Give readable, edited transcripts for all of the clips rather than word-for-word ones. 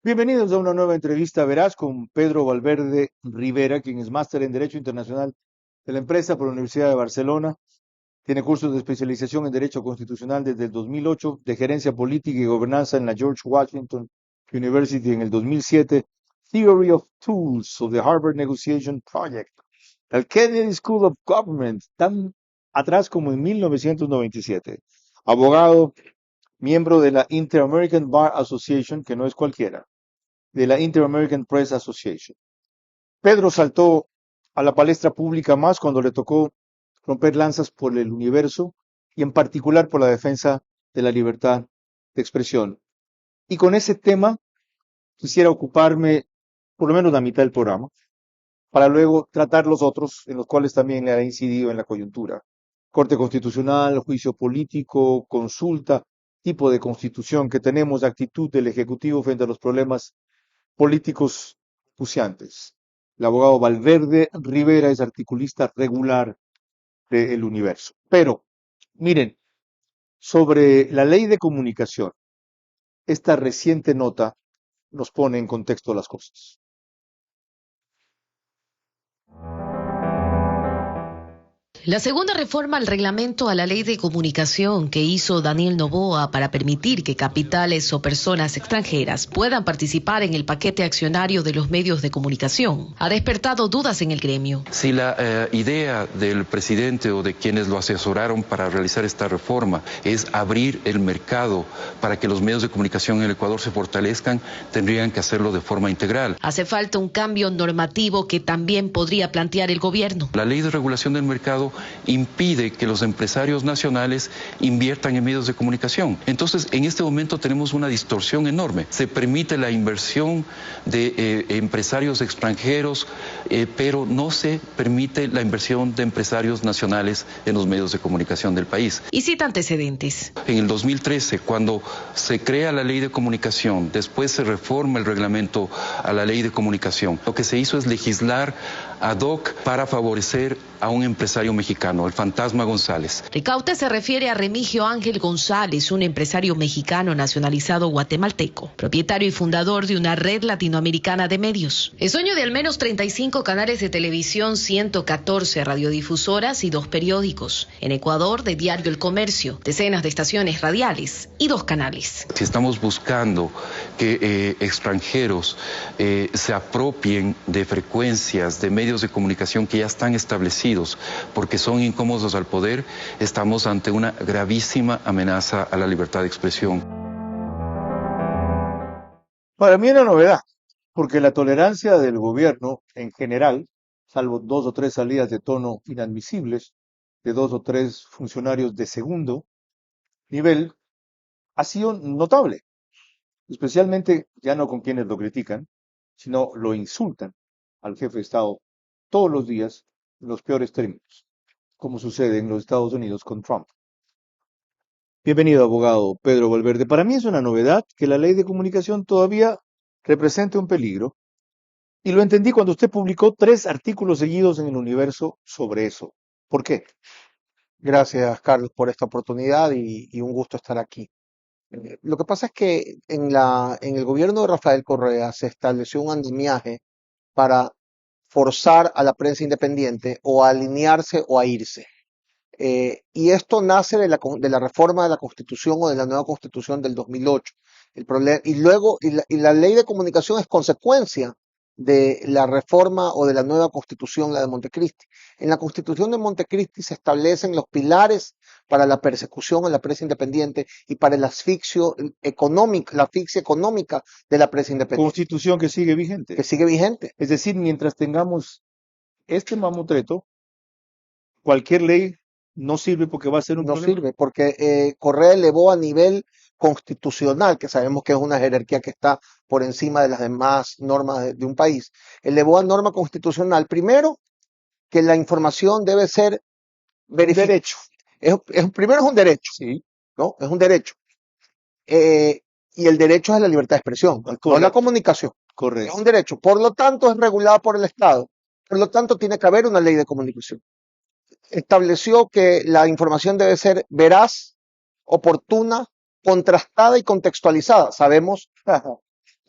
Bienvenidos a una nueva entrevista veraz con Pedro Valverde Rivera, quien es máster en Derecho Internacional de la empresa por la Universidad de Barcelona. Tiene cursos de especialización en Derecho Constitucional desde el 2008, de Gerencia Política y Gobernanza en la George Washington University en el 2007, Theory of Tools of the Harvard Negotiation Project, el Kennedy School of Government, tan atrás como en 1997. Abogado, miembro de la Inter-American Bar Association, que no es cualquiera, de la Inter-American Press Association. Pedro saltó a la palestra pública más cuando le tocó romper lanzas por el universo y en particular por la defensa de la libertad de expresión. Y con ese tema quisiera ocuparme por lo menos la mitad del programa, para luego tratar los otros en los cuales también le ha incidido en la coyuntura. Corte Constitucional, juicio político, consulta, tipo de constitución que tenemos, actitud del Ejecutivo frente a los problemas políticos acuciantes. El abogado Valverde Rivera es articulista regular de El Universo. Pero, miren, sobre la ley de comunicación, esta reciente nota nos pone en contexto las cosas. La segunda reforma al reglamento a la ley de comunicación que hizo Daniel Noboa para permitir que capitales o personas extranjeras puedan participar en el paquete accionario de los medios de comunicación ha despertado dudas en el gremio. Si la idea del presidente o de quienes lo asesoraron para realizar esta reforma es abrir el mercado para que los medios de comunicación en el Ecuador se fortalezcan, tendrían que hacerlo de forma integral. Hace falta un cambio normativo que también podría plantear el gobierno. La ley de regulación del mercado impide que los empresarios nacionales inviertan en medios de comunicación. Entonces, en este momento tenemos una distorsión enorme. Se permite la inversión de empresarios extranjeros, pero no se permite la inversión de empresarios nacionales en los medios de comunicación del país. Y cita antecedentes. En el 2013, cuando se crea la ley de comunicación, después se reforma el reglamento a la ley de comunicación, lo que se hizo es legislar ad hoc para favorecer a un empresario mexicano, el Fantasma González. Ricaute se refiere a Remigio Ángel González, un empresario mexicano nacionalizado guatemalteco, propietario y fundador de una red latinoamericana de medios. Es dueño de al menos 35 canales de televisión, 114 radiodifusoras y 2 periódicos. En Ecuador, de Diario El Comercio, decenas de estaciones radiales y 2 canales. Si estamos buscando que extranjeros se apropien de frecuencias, de medios de comunicación que ya están establecidos, porque son incómodos al poder, estamos ante una gravísima amenaza a la libertad de expresión. Para mí era novedad, porque la tolerancia del gobierno en general, salvo 2 o 3 salidas de tono inadmisibles de 2 o 3 funcionarios de segundo nivel, ha sido notable, especialmente ya no con quienes lo critican, sino lo insultan al jefe de Estado todos los días en los peores términos, como sucede en los Estados Unidos con Trump. Bienvenido, abogado Pedro Valverde. Para mí es una novedad que la ley de comunicación todavía represente un peligro, y lo entendí cuando usted publicó 3 artículos seguidos en El Universo sobre eso. ¿Por qué? Gracias, Carlos, por esta oportunidad y un gusto estar aquí. Lo que pasa es que en el gobierno de Rafael Correa se estableció un andamiaje para forzar a la prensa independiente o a alinearse o a irse. Y esto nace de la reforma de la Constitución o de la nueva Constitución del 2008. Y la ley de comunicación es consecuencia de la reforma o de la nueva Constitución, la de Montecristi. En la Constitución de Montecristi se establecen los pilares para la persecución a la prensa independiente y para la asfixia económica de la prensa independiente. Constitución que sigue vigente. Que sigue vigente. Es decir, mientras tengamos este mamotreto, cualquier ley no sirve porque va a ser un No problema. sirve porque Correa elevó a nivel constitucional, que sabemos que es una jerarquía que está por encima de las demás normas de un país, elevó a norma constitucional, primero, que la información debe ser verificada. Derecho. Primero es un derecho, Sí, ¿no? Es un derecho. Y el derecho es la libertad de expresión, no la correcto. comunicación. Es Correcto. un derecho. Por lo tanto, es regulado por el Estado. Por lo tanto, tiene que haber una ley de comunicación. Estableció que la información debe ser veraz, oportuna, contrastada y contextualizada. Sabemos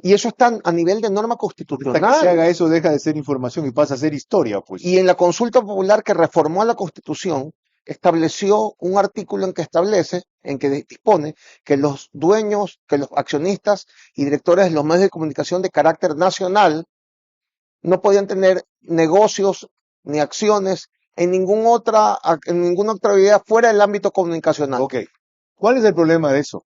Y eso está a nivel de norma Hasta que constitucional. se haga eso deja de ser información y pasa a ser historia, pues. Y en la consulta popular que reformó la Constitución, estableció un artículo en que dispone que los dueños, que los accionistas y directores de los medios de comunicación de carácter nacional no podían tener negocios ni acciones en ninguna otra actividad fuera del ámbito comunicacional. Ok. ¿Cuál es el problema de eso?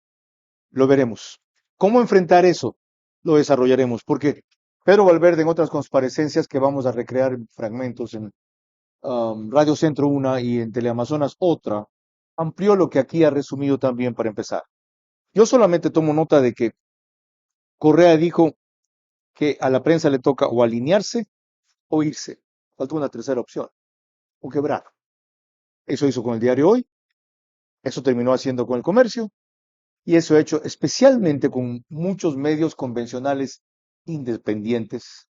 Lo veremos. ¿Cómo enfrentar eso? Lo desarrollaremos, porque Pedro Valverde en otras comparecencias que vamos a recrear fragmentos en Radio Centro una y en Teleamazonas otra, amplió lo que aquí ha resumido también para empezar. Yo solamente tomo nota de que Correa dijo que a la prensa le toca o alinearse o irse. Falta una tercera opción, o quebrar. Eso hizo con el Diario Hoy, eso terminó haciendo con El Comercio, y eso ha hecho especialmente con muchos medios convencionales independientes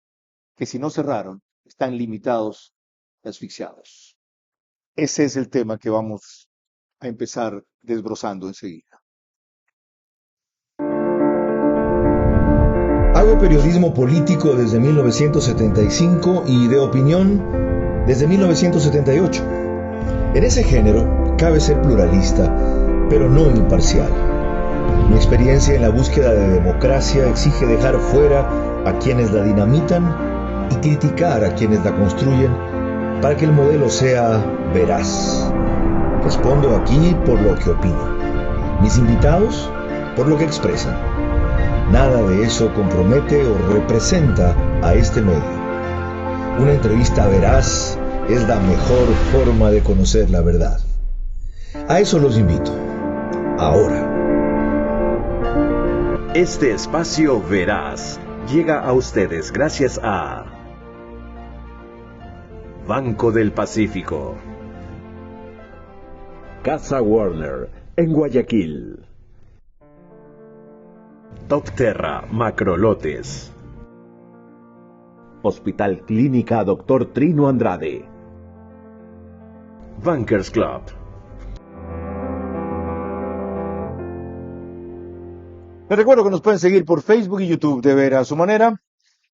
que si no cerraron, están limitados y asfixiados. Ese es el tema que vamos a empezar desbrozando enseguida. Hago periodismo político desde 1975 y de opinión desde 1978. En ese género cabe ser pluralista, pero no imparcial. Mi experiencia en la búsqueda de democracia exige dejar fuera a quienes la dinamitan y criticar a quienes la construyen para que el modelo sea veraz. Respondo aquí por lo que opino. Mis invitados por lo que expresan. Nada de eso compromete o representa a este medio. Una entrevista veraz es la mejor forma de conocer la verdad. A eso los invito. Ahora. Este espacio veraz llega a ustedes gracias a Banco del Pacífico, Casa Warner en Guayaquil, Docterra Macrolotes, Hospital Clínica Dr. Trino Andrade, Bankers Club. Les recuerdo que nos pueden seguir por Facebook y YouTube de ver a su manera.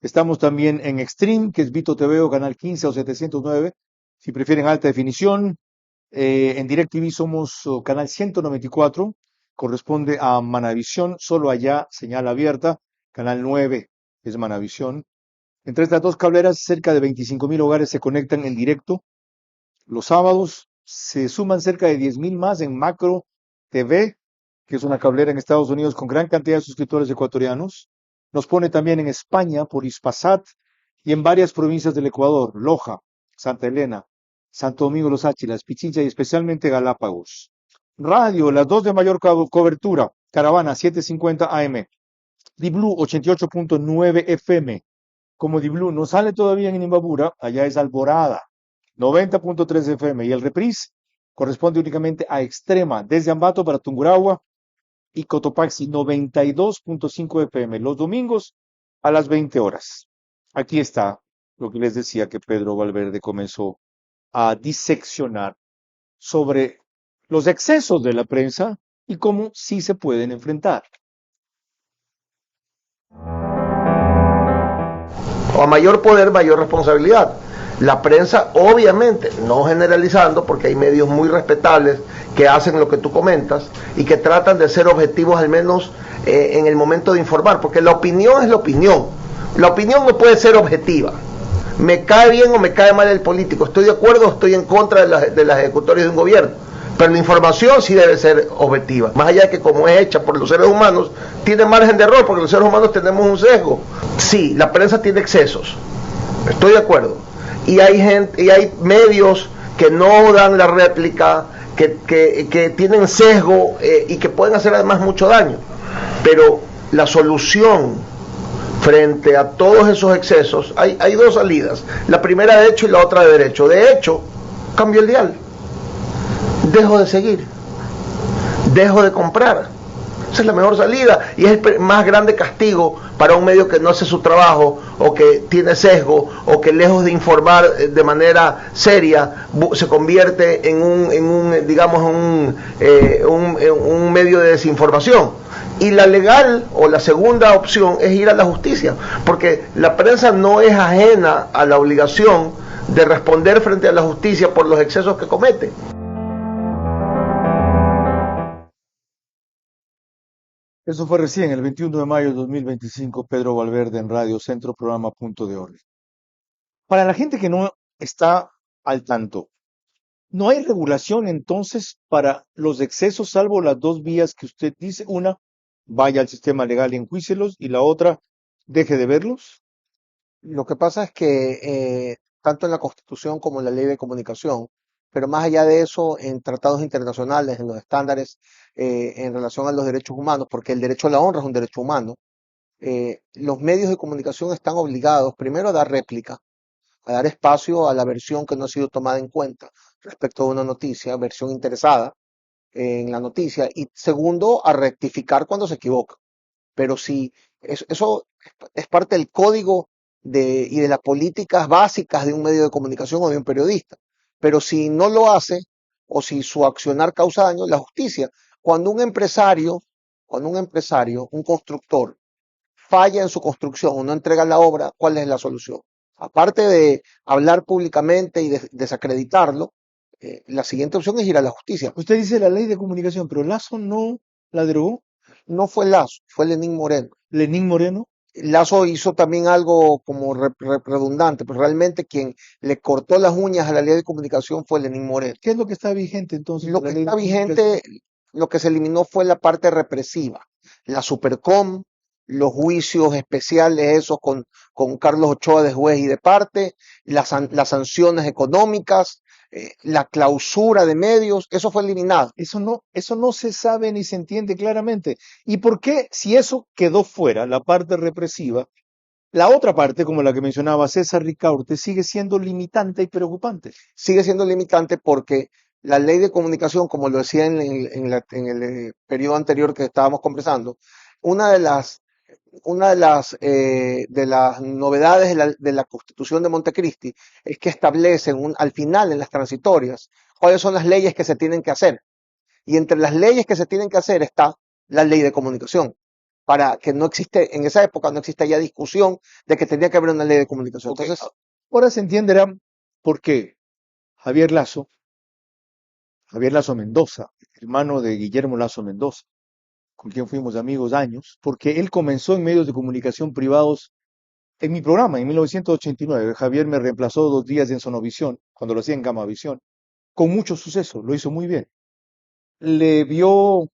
Estamos también en Extreme, que es Vito TV o Canal 15 o 709, si prefieren alta definición. En DirecTV somos Canal 194, corresponde a Manavisión, solo allá señal abierta. Canal 9 es Manavisión. Entre estas dos cableras, cerca de 25,000 hogares se conectan en directo. Los sábados se suman cerca de 10,000 más en Macro TV, que es una cablera en Estados Unidos con gran cantidad de suscriptores ecuatorianos. Nos pone también en España por Hispasat y en varias provincias del Ecuador, Loja, Santa Elena, Santo Domingo Los Áchilas, Pichincha y especialmente Galápagos. Radio, las dos de mayor cobertura, Caravana 750 AM, Di-Blue 88.9 FM. Como Di-Blue no sale todavía en Imbabura, allá es Alborada 90.3 FM y el reprise corresponde únicamente a Extrema, desde Ambato para Tungurahua y Cotopaxi 92.5 FM los domingos a las 20 horas. Aquí está lo que les decía que Pedro Valverde comenzó a diseccionar sobre los excesos de la prensa y cómo sí se pueden enfrentar. A mayor poder, mayor responsabilidad. La prensa, obviamente, no generalizando, porque hay medios muy respetables que hacen lo que tú comentas y que tratan de ser objetivos al menos en el momento de informar, porque la opinión es la opinión. La opinión no puede ser objetiva. Me cae bien o me cae mal el político, estoy de acuerdo o estoy en contra de las ejecutorias de un gobierno, pero la información sí debe ser objetiva, más allá de que como es hecha por los seres humanos, tiene margen de error, porque los seres humanos tenemos un sesgo. Sí, la prensa tiene excesos, estoy de acuerdo, y hay medios que no dan la réplica, que tienen sesgo y que pueden hacer además mucho daño, pero la solución frente a todos esos excesos, hay dos salidas, la primera de hecho y la otra de derecho. De hecho, cambio el dial, dejo de seguir, dejo de comprar. Esa es la mejor salida y es el más grande castigo para para un medio que no hace su trabajo o que tiene sesgo o que lejos de informar de manera seria se convierte en un medio de desinformación. Y la legal o la segunda opción es ir a la justicia, porque la prensa no es ajena a la obligación de responder frente a la justicia por los excesos que comete. Eso fue recién, el 21 de mayo de 2025, Pedro Valverde en Radio Centro, programa Punto de Orden. Para la gente que no está al tanto, ¿no hay regulación entonces para los excesos, salvo las dos vías que usted dice? Una, vaya al sistema legal y enjuícelos, y la otra, deje de verlos. Lo que pasa es que tanto en la Constitución como en la Ley de Comunicación, pero más allá de eso, en tratados internacionales, en los estándares en relación a los derechos humanos, porque el derecho a la honra es un derecho humano, los medios de comunicación están obligados primero a dar réplica, a dar espacio a la versión que no ha sido tomada en cuenta respecto a una noticia, versión interesada en la noticia, y segundo, a rectificar cuando se equivoca. Pero si eso es parte del código y de las políticas básicas de un medio de comunicación o de un periodista. Pero si no lo hace, o si su accionar causa daño, la justicia. Cuando un empresario, un constructor, falla en su construcción o no entrega la obra, ¿cuál es la solución? Aparte de hablar públicamente y desacreditarlo, la siguiente opción es ir a la justicia. Usted dice la Ley de Comunicación, pero Lazo no la derogó. No fue Lazo, fue Lenín Moreno. ¿Lenín Moreno? Lazo hizo también algo como redundante, pero realmente quien le cortó las uñas a la Ley de Comunicación fue Lenín Moreno. ¿Qué es lo que está vigente entonces? Lo que está vigente, lo que se eliminó fue la parte represiva, la Supercom, los juicios especiales esos con Carlos Ochoa de juez y de parte, las sanciones económicas, la clausura de medios, eso fue eliminado. Eso no se sabe ni se entiende claramente. ¿Y por qué, si eso quedó fuera, la parte represiva, la otra parte, como la que mencionaba César Ricaurte, sigue siendo limitante y preocupante? Sigue siendo limitante porque la Ley de Comunicación, como lo decía en el periodo anterior que estábamos conversando, una de las novedades de la Constitución de Montecristi es que establecen al final, en las transitorias, cuáles son las leyes que se tienen que hacer. Y entre las leyes que se tienen que hacer está la Ley de Comunicación, para que en esa época no exista ya discusión de que tenía que haber una Ley de Comunicación. Okay. Entonces, ahora se entenderá por qué Javier Lazo Mendoza, hermano de Guillermo Lazo Mendoza, con quien fuimos amigos años, porque él comenzó en medios de comunicación privados en mi programa en 1989. Javier me reemplazó 2 días en Sonovisión, cuando lo hacía en Gamavisión, con mucho suceso, lo hizo muy bien. Le vio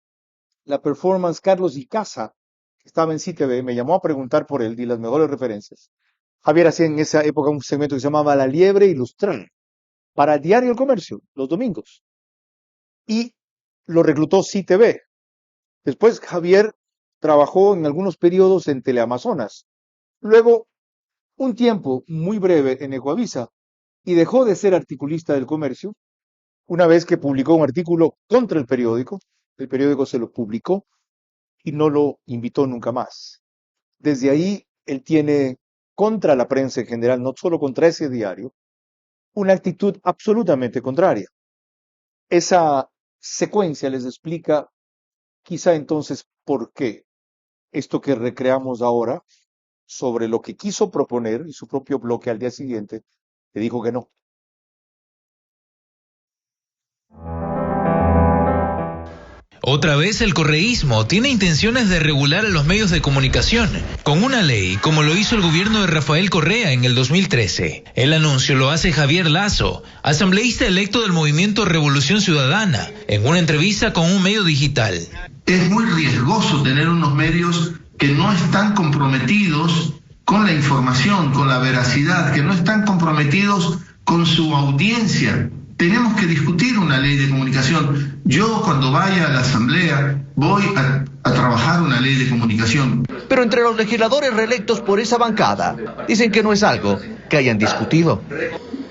la performance Carlos Icaza, que estaba en CTV, me llamó a preguntar por él, di las mejores referencias. Javier hacía en esa época un segmento que se llamaba La Liebre Ilustrada, para el diario El Comercio, los domingos. Y lo reclutó CTV. Después Javier trabajó en algunos periodos en Teleamazonas. Luego, un tiempo muy breve en Ecuavisa, y dejó de ser articulista del Comercio una vez que publicó un artículo contra el periódico se lo publicó y no lo invitó nunca más. Desde ahí, él tiene contra la prensa en general, no solo contra ese diario, una actitud absolutamente contraria. Esa secuencia les explica quizá entonces por qué esto que recreamos ahora sobre lo que quiso proponer y su propio bloque al día siguiente le dijo que no. Otra vez el correísmo tiene intenciones de regular a los medios de comunicación con una ley, como lo hizo el gobierno de Rafael Correa en el 2013. El anuncio lo hace Javier Lazo, asambleísta electo del Movimiento Revolución Ciudadana, en una entrevista con un medio digital. Es muy riesgoso tener unos medios que no están comprometidos con la información, con la veracidad, que no están comprometidos con su audiencia. Tenemos que discutir una ley de comunicación. Yo cuando vaya a la asamblea voy a trabajar una ley de comunicación. Pero entre los legisladores reelectos por esa bancada dicen que no es algo que hayan discutido.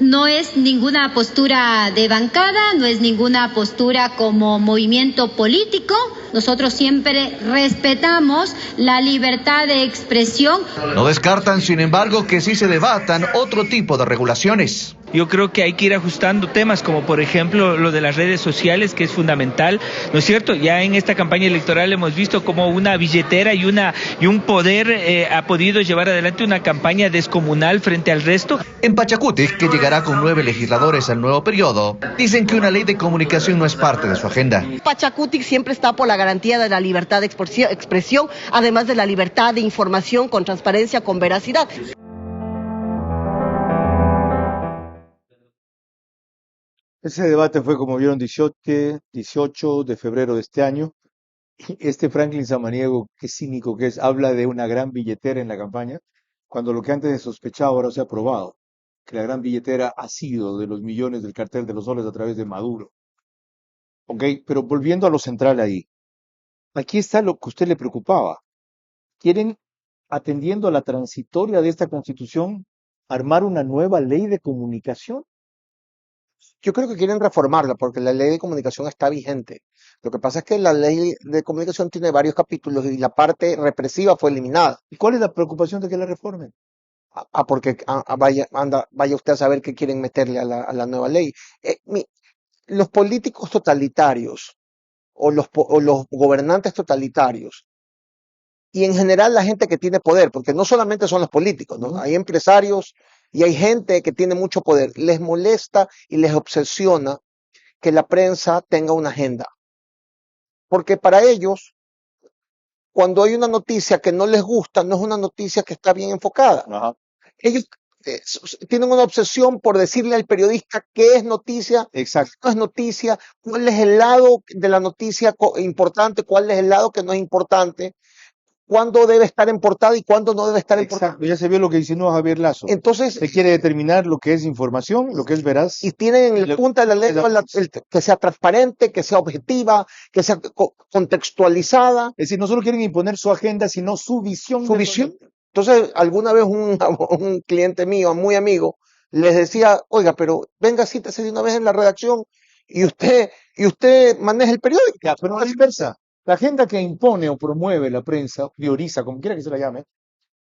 No es ninguna postura de bancada, no es ninguna postura como movimiento político. Nosotros siempre respetamos la libertad de expresión. No descartan, sin embargo, que sí se debatan otro tipo de regulaciones. Yo creo que hay que ir ajustando temas como por ejemplo lo de las redes sociales, que es fundamental, ¿no es cierto? Ya en esta campaña electoral hemos visto cómo una billetera y un poder ha podido llevar adelante una campaña descomunal frente al resto. En Pachacutic, que llegará con 9 legisladores al nuevo periodo, dicen que una ley de comunicación no es parte de su agenda. Pachacutic siempre está por la garantía de la libertad de expresión, además de la libertad de información con transparencia, con veracidad. Ese debate fue, como vieron, 18 de febrero de este año. Y Franklin Samaniego, qué cínico que es, habla de una gran billetera en la campaña, cuando lo que antes se sospechaba ahora se ha probado, que la gran billetera ha sido de los millones del cartel de los soles a través de Maduro. Ok, pero volviendo a lo central ahí, aquí está lo que a usted le preocupaba. Quieren, atendiendo a la transitoria de esta Constitución, armar una nueva ley de comunicación. Yo creo que quieren reformarla porque la ley de comunicación está vigente. Lo que pasa es que la ley de comunicación tiene varios capítulos y la parte represiva fue eliminada. ¿Y cuál es la preocupación de que la reformen? Porque vaya usted a saber qué quieren meterle a la nueva ley. Los políticos totalitarios o los gobernantes totalitarios y en general la gente que tiene poder, porque no solamente son los políticos, ¿no? Hay empresarios y hay gente que tiene mucho poder. Les molesta y les obsesiona que la prensa tenga una agenda. Porque para ellos, cuando hay una noticia que no les gusta, no es una noticia que está bien enfocada. Ajá. Ellos tienen una obsesión por decirle al periodista qué es noticia, exacto, qué no es noticia, cuál es el lado de la noticia importante, cuál es el lado que no es importante, cuándo debe estar en portada y cuándo no debe estar en portada. Exacto, ya se vio lo que insinuó Javier Lazo. Entonces, se quiere determinar lo que es información, lo que es veraz. Y tienen en la punta de la lengua que sea transparente, que sea objetiva, que sea contextualizada. Es decir, no solo quieren imponer su agenda, sino su visión. Su visión. Entonces, alguna vez un cliente mío, muy amigo, les decía, oiga, pero venga, siéntese de una vez en la redacción y usted maneja el periódico. Ya, pero no es diversa. La agenda que impone o promueve la prensa, prioriza, como quiera que se la llame,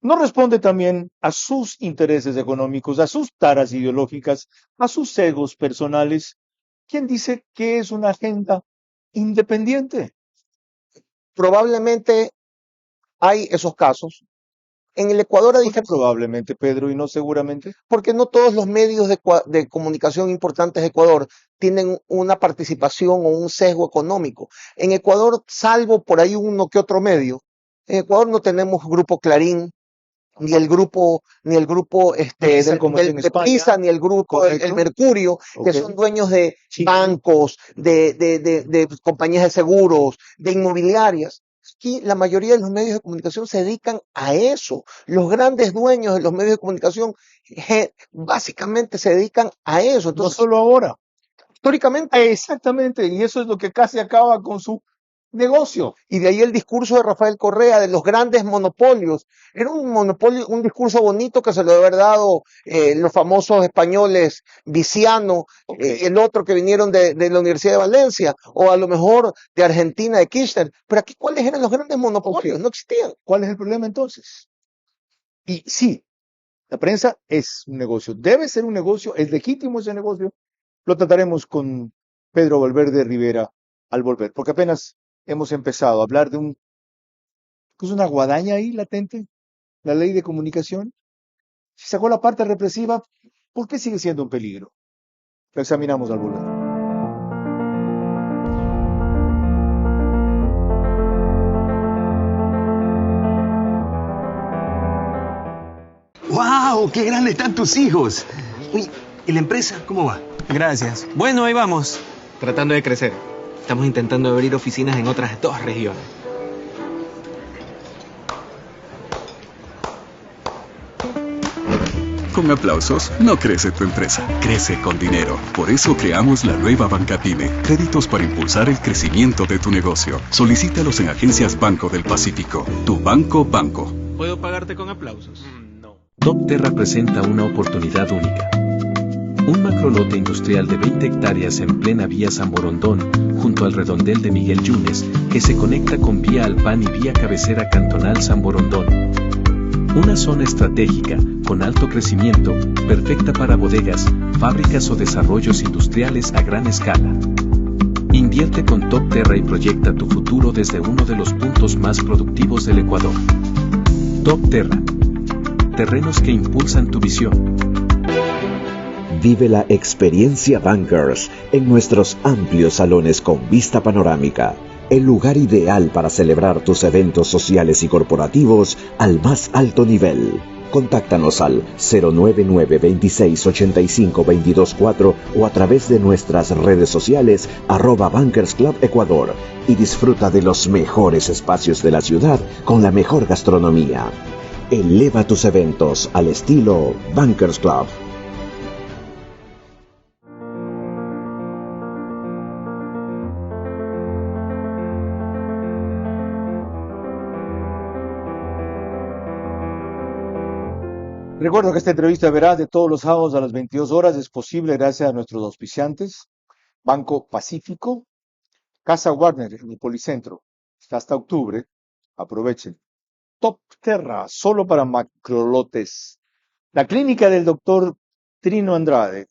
no responde también a sus intereses económicos, a sus taras ideológicas, a sus sesgos personales. ¿Quién dice que es una agenda independiente? Probablemente hay esos casos. En el Ecuador ¿Por qué probablemente, Pedro, y no seguramente? Porque no todos los medios de comunicación importantes de Ecuador tienen una participación o un sesgo económico. En Ecuador, salvo por ahí uno que otro medio, en Ecuador no tenemos Grupo Clarín, ni el grupo de Prisa, ni el grupo el Mercurio, que son dueños de bancos, de compañías de seguros, de inmobiliarias. Aquí la mayoría de los medios de comunicación se dedican a eso. Los grandes dueños de los medios de comunicación básicamente se dedican a eso. Entonces, no solo ahora. Históricamente. Exactamente, y eso es lo que casi acaba con su negocio. Y de ahí el discurso de Rafael Correa de los grandes monopolios. Era un monopolio, un discurso bonito que se lo debe haber dado los famosos españoles Viciano, el otro que vinieron de la Universidad de Valencia, o a lo mejor de Argentina, de Kirchner. Pero aquí, ¿cuáles eran los grandes monopolios? No existían. ¿Cuál es el problema entonces? Y sí, la prensa es un negocio, debe ser un negocio, es legítimo ese negocio. Lo trataremos con Pedro Valverde Rivera al volver, porque apenas hemos empezado a hablar de ¿es una guadaña ahí latente? La ley de comunicación. Si sacó la parte represiva, ¿por qué sigue siendo un peligro? Lo examinamos al volver. ¡Wow! ¡Qué grandes están tus hijos! Uy, ¿y la empresa cómo va? Gracias. Bueno, ahí vamos. Tratando de crecer. Estamos intentando abrir oficinas en otras 2 regiones. Con aplausos no crece tu empresa, crece con dinero. Por eso creamos la nueva Banca Pyme. Créditos para impulsar el crecimiento de tu negocio. Solicítalos en Agencias Banco del Pacífico. Tu banco. ¿Puedo pagarte con aplausos? No. Top Terra presenta una oportunidad única. Un macrolote industrial de 20 hectáreas en plena vía San Borondón, junto al redondel de Miguel Yunes, que se conecta con vía Alpán y vía cabecera cantonal San Borondón. Una zona estratégica, con alto crecimiento, perfecta para bodegas, fábricas o desarrollos industriales a gran escala. Invierte con Top Terra y proyecta tu futuro desde uno de los puntos más productivos del Ecuador. Top Terra. Terrenos que impulsan tu visión. Vive la experiencia Bankers en nuestros amplios salones con vista panorámica. El lugar ideal para celebrar tus eventos sociales y corporativos al más alto nivel. Contáctanos al 099 26 85 224 o a través de nuestras redes sociales @Bankers Club Ecuador y disfruta de los mejores espacios de la ciudad con la mejor gastronomía. Eleva tus eventos al estilo Bankers Club. Recuerdo que esta entrevista verás de todos los sábados a las 22 horas es posible gracias a nuestros auspiciantes, Banco Pacífico, Casa Warner en el Policentro, hasta octubre, aprovechen. Top Terra, solo para macrolotes. La clínica del doctor Trino Andrade,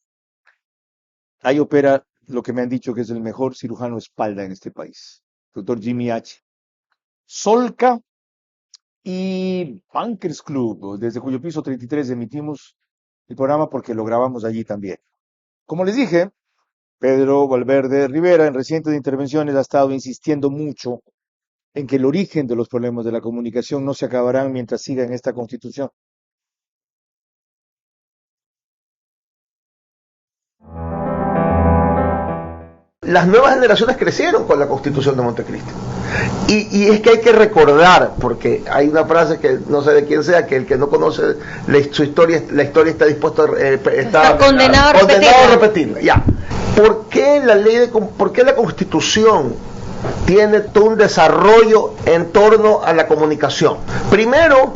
ahí opera lo que me han dicho que es el mejor cirujano de espalda en este país, doctor Jimmy H. Solca y Bankers Club, desde cuyo piso 33 emitimos el programa porque lo grabamos allí también. Como les dije, Pedro Valverde Rivera en recientes intervenciones ha estado insistiendo mucho en que el origen de los problemas de la comunicación no se acabarán mientras siga en esta Constitución. Las nuevas generaciones crecieron con la Constitución de Montecristi. Y es que hay que recordar, porque hay una frase que no sé de quién sea, que el que no conoce su historia, la historia está dispuesto a está condenado a repetirla. Ya. ¿Por qué la Constitución tiene todo un desarrollo en torno a la comunicación? Primero,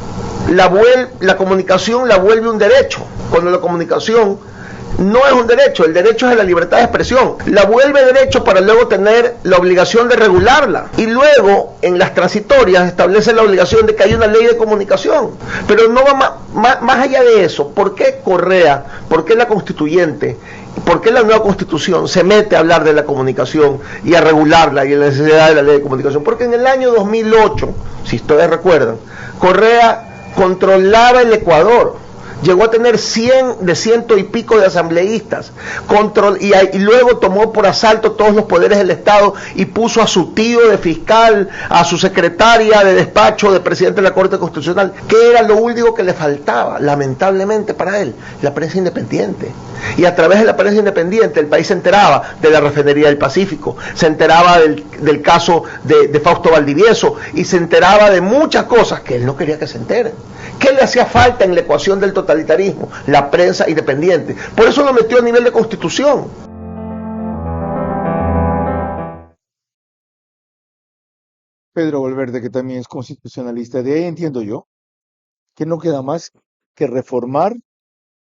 la comunicación la vuelve un derecho, cuando la comunicación no es un derecho, el derecho es la libertad de expresión. La vuelve derecho para luego tener la obligación de regularla. Y luego, en las transitorias, establece la obligación de que haya una ley de comunicación. Pero no va más allá de eso. ¿Por qué Correa, por qué la constituyente, por qué la nueva constitución se mete a hablar de la comunicación y a regularla y la necesidad de la ley de comunicación? Porque en el año 2008, si ustedes recuerdan, Correa controlaba el Ecuador. Llegó a tener 100 y pico de asambleístas, y luego tomó por asalto todos los poderes del Estado y puso a su tío de fiscal, a su secretaria de despacho de presidente de la Corte Constitucional, que era lo único que le faltaba, lamentablemente para él, la prensa independiente. Y a través de la prensa independiente el país se enteraba de la refinería del Pacífico, se enteraba del caso de Fausto Valdivieso y se enteraba de muchas cosas que él no quería que se enteren. ¿Qué le hacía falta en la ecuación del totalitarismo? La prensa independiente. Por eso lo metió a nivel de constitución. Pedro Valverde, que también es constitucionalista, de ahí entiendo yo que no queda más que reformar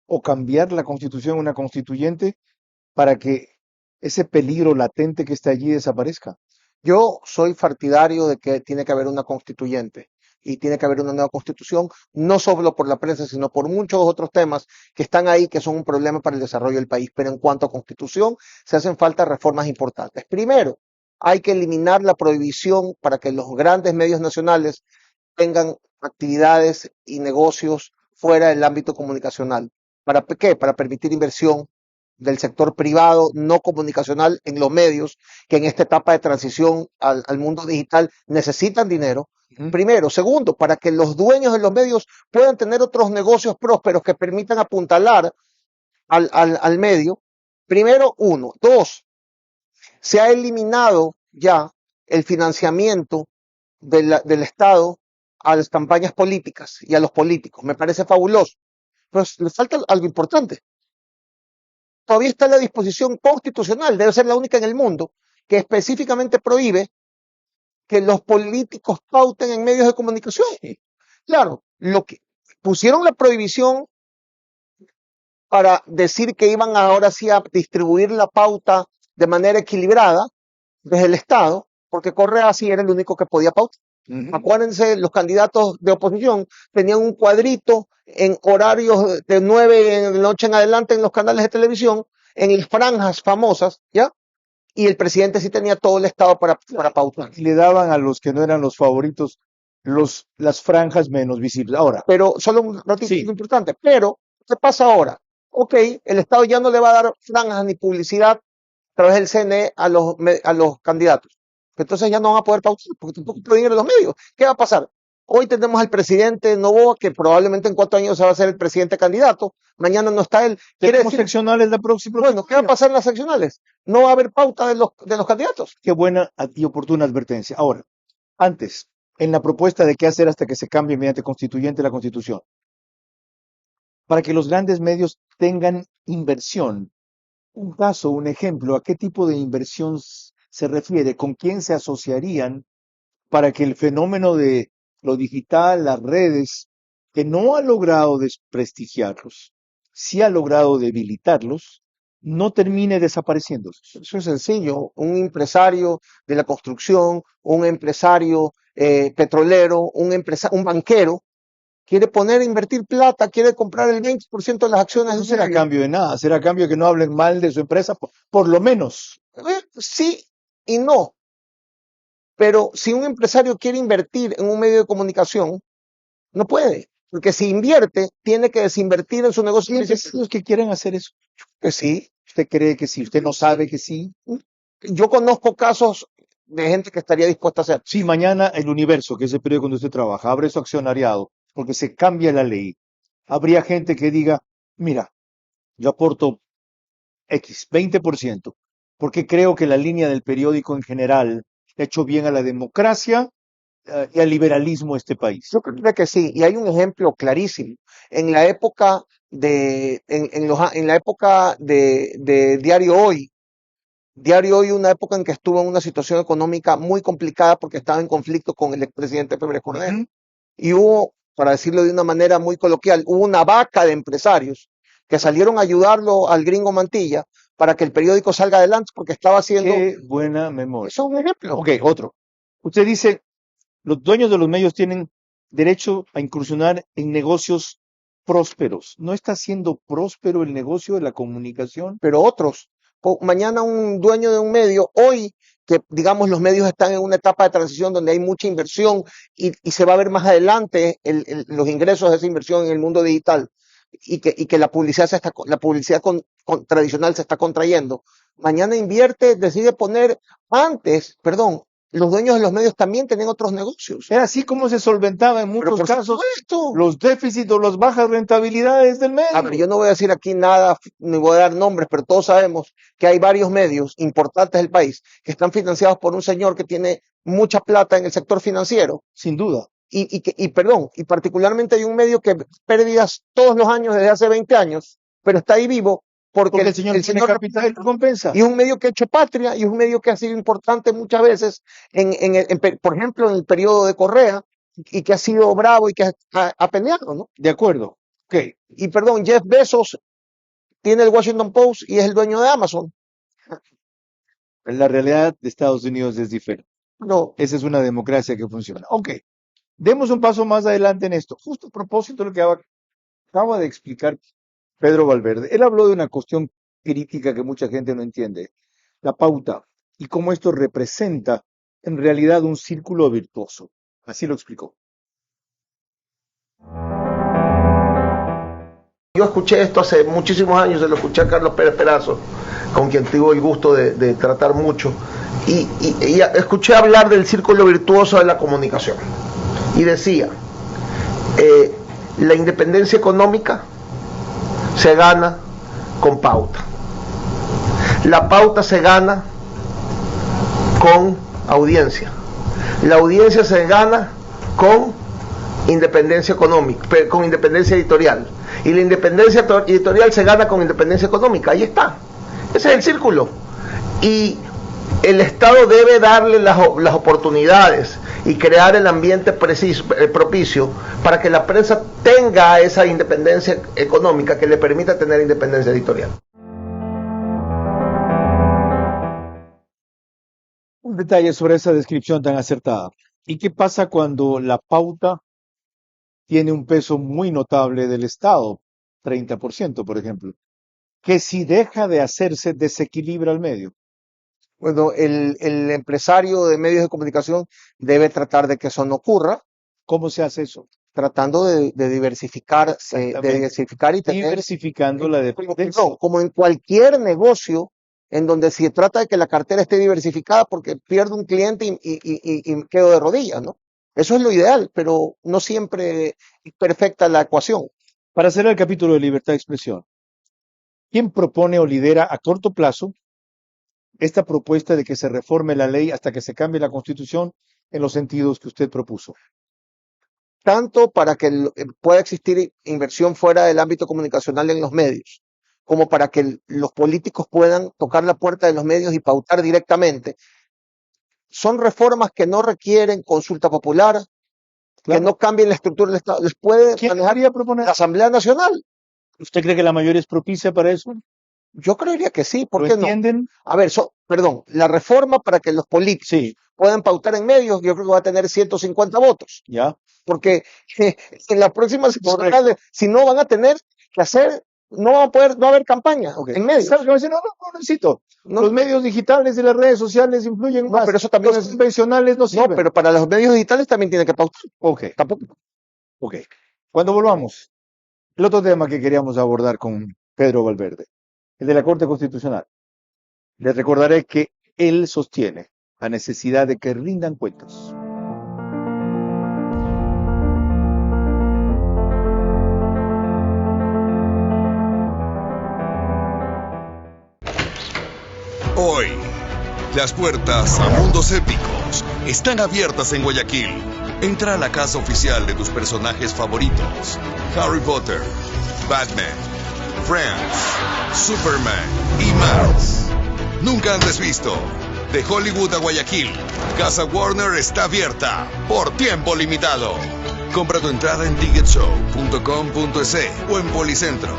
o cambiar la constitución, una constituyente, para que ese peligro latente que está allí desaparezca. Yo soy partidario de que tiene que haber una constituyente y tiene que haber una nueva constitución, no solo por la prensa, sino por muchos otros temas que están ahí, que son un problema para el desarrollo del país. Pero en cuanto a constitución, se hacen falta reformas importantes. Primero, hay que eliminar la prohibición para que los grandes medios nacionales tengan actividades y negocios fuera del ámbito comunicacional. ¿Para qué? Para permitir inversión del sector privado no comunicacional en los medios, que en esta etapa de transición al mundo digital necesitan dinero. Primero. Segundo, para que los dueños de los medios puedan tener otros negocios prósperos que permitan apuntalar al medio. Primero, uno. Dos, se ha eliminado ya el financiamiento del Estado a las campañas políticas y a los políticos. Me parece fabuloso. Pero le falta algo importante. Todavía está la disposición constitucional, debe ser la única en el mundo, que específicamente prohíbe que los políticos pauten en medios de comunicación. Claro, lo que pusieron la prohibición para decir que iban ahora sí a distribuir la pauta de manera equilibrada desde el Estado, porque Correa sí era el único que podía pautar. Acuérdense, los candidatos de oposición tenían un cuadrito en horarios de 9 de la noche en adelante en los canales de televisión, en las franjas famosas, ¿ya? Y el presidente sí tenía todo el Estado para pautar. Y le daban a los que no eran los favoritos las franjas menos visibles. Ahora, pero solo un ratito importante. Pero, ¿qué pasa ahora? Ok, el Estado ya no le va a dar franjas ni publicidad a través del CNE a los candidatos. Entonces ya no van a poder pautar, porque tampoco pueden ir a los medios. ¿Qué va a pasar? Hoy tenemos al presidente Noboa, que probablemente en 4 años se va a ser el presidente candidato. Mañana no está él. ¿Tenemos seccionales la próxima? Bueno, ¿qué va a pasar en las seccionales? No va a haber pauta de los candidatos. Qué buena y oportuna advertencia. Ahora, antes, en la propuesta de qué hacer hasta que se cambie mediante constituyente la Constitución, para que los grandes medios tengan inversión. Un caso, un ejemplo, ¿a qué tipo de inversión se refiere? ¿Con quién se asociarían para que el fenómeno de lo digital, las redes, que no ha logrado desprestigiarlos, sí ha logrado debilitarlos, no termine desapareciendo? Eso es sencillo. Un empresario de la construcción, un empresario petrolero, un banquero, quiere invertir plata, quiere comprar el 20% de las acciones. No será a cambio de nada, será a cambio de que no hablen mal de su empresa, por lo menos. Sí y no. Pero si un empresario quiere invertir en un medio de comunicación, no puede. Porque si invierte, tiene que desinvertir en su negocio. ¿Hay empresarios que quieren hacer eso? Que sí. ¿Usted cree que sí? ¿Usted no sabe que sí? Yo conozco casos de gente que estaría dispuesta a hacer. Si mañana El Universo, que es el periódico donde usted trabaja, abre su accionariado, porque se cambia la ley, habría gente que diga, mira, yo aporto X, 20%, porque creo que la línea del periódico en general ha hecho bien a la democracia y al liberalismo de este país. Yo creo que sí, y hay un ejemplo clarísimo. En la época de Diario Hoy, una época en que estuvo en una situación económica muy complicada porque estaba en conflicto con el expresidente Pérez Cordero. Y hubo, para decirlo de una manera muy coloquial, hubo una vaca de empresarios que salieron a ayudarlo al gringo Mantilla para que el periódico salga adelante porque estaba haciendo... Qué buena memoria. Eso es un ejemplo. Ok, otro. Usted dice, los dueños de los medios tienen derecho a incursionar en negocios prósperos. ¿No está siendo próspero el negocio de la comunicación? Pero otros. Mañana un dueño de un medio, hoy que digamos los medios están en una etapa de transición donde hay mucha inversión y se va a ver más adelante los ingresos de esa inversión en el mundo digital y que la publicidad tradicional se está contrayendo. Mañana invierte, decide poner los dueños de los medios también tenían otros negocios. Era así como se solventaba en muchos casos los déficits o las bajas rentabilidades del medio. A ver, yo no voy a decir aquí nada, ni voy a dar nombres, pero todos sabemos que hay varios medios importantes del país que están financiados por un señor que tiene mucha plata en el sector financiero. Sin duda. Y particularmente hay un medio que pérdidas todos los años desde hace 20 años, pero está ahí vivo. Porque el señor tiene capital y recompensa. Y es un medio que ha hecho patria, y es un medio que ha sido importante muchas veces, por ejemplo, en el periodo de Correa, y que ha sido bravo y que ha peleado, ¿no? De acuerdo. Okay. Y Jeff Bezos tiene el Washington Post y es el dueño de Amazon. La realidad de Estados Unidos es diferente. No. Esa es una democracia que funciona. Ok. Demos un paso más adelante en esto. Justo a propósito de lo que acaba de explicar Pedro Valverde. Él habló de una cuestión crítica que mucha gente no entiende, la pauta, y cómo esto representa en realidad un círculo virtuoso. Así lo explicó. Yo escuché esto hace muchísimos años, se lo escuché a Carlos Pérez Perazo, con quien tuve el gusto de tratar mucho, y escuché hablar del círculo virtuoso de la comunicación. Y decía, la independencia económica se gana con pauta. La pauta se gana con audiencia. La audiencia se gana con independencia económica, con independencia editorial. Y la independencia editorial se gana con independencia económica. Ahí está. Ese es el círculo. Y el Estado debe darle las oportunidades y crear el ambiente propicio para que la prensa tenga esa independencia económica que le permita tener independencia editorial. Un detalle sobre esa descripción tan acertada. ¿Y qué pasa cuando la pauta tiene un peso muy notable del Estado, 30%, por ejemplo, que si deja de hacerse desequilibra al medio? Bueno, el empresario de medios de comunicación debe tratar de que eso no ocurra. ¿Cómo se hace eso? Tratando de diversificar y tener... Diversificando la dependencia. No, como en cualquier negocio, en donde se trata de que la cartera esté diversificada porque pierdo un cliente y quedo de rodillas, ¿no? Eso es lo ideal, pero no siempre es perfecta la ecuación. Para cerrar el capítulo de libertad de expresión, ¿quién propone o lidera a corto plazo esta propuesta de que se reforme la ley hasta que se cambie la Constitución en los sentidos que usted propuso? Tanto para que pueda existir inversión fuera del ámbito comunicacional en los medios, como para que los políticos puedan tocar la puerta de los medios y pautar directamente. Son reformas que no requieren consulta popular, claro, que no cambien la estructura del Estado. Les puede manejar proponer? La Asamblea Nacional. ¿Usted cree que la mayoría es propicia para eso? Yo creería que sí, ¿por ¿Lo qué entienden? no? A ver, la reforma para que los políticos puedan pautar en medios, yo creo que va a tener 150 votos. Ya. Porque en las próximas elecciones, si no van a tener que hacer, no va a haber campaña en medios. ¿Sabes qué me dice? No necesito. Los medios digitales y las redes sociales influyen más. Pero eso también los convencionales no sirven. No, pero para los medios digitales también tiene que pautar. Ok. Tampoco. Ok. Cuando volvamos, el otro tema que queríamos abordar con Pedro Valverde, el de la Corte Constitucional. Les recordaré que él sostiene la necesidad de que rindan cuentas. Hoy, las puertas a mundos épicos están abiertas en Guayaquil. Entra a la casa oficial de tus personajes favoritos: Harry Potter, Batman, Friends, Superman y más. Nunca antes visto. De Hollywood a Guayaquil, Casa Warner está abierta por tiempo limitado. Compra tu entrada en ticketshow.com.es o en Policentro.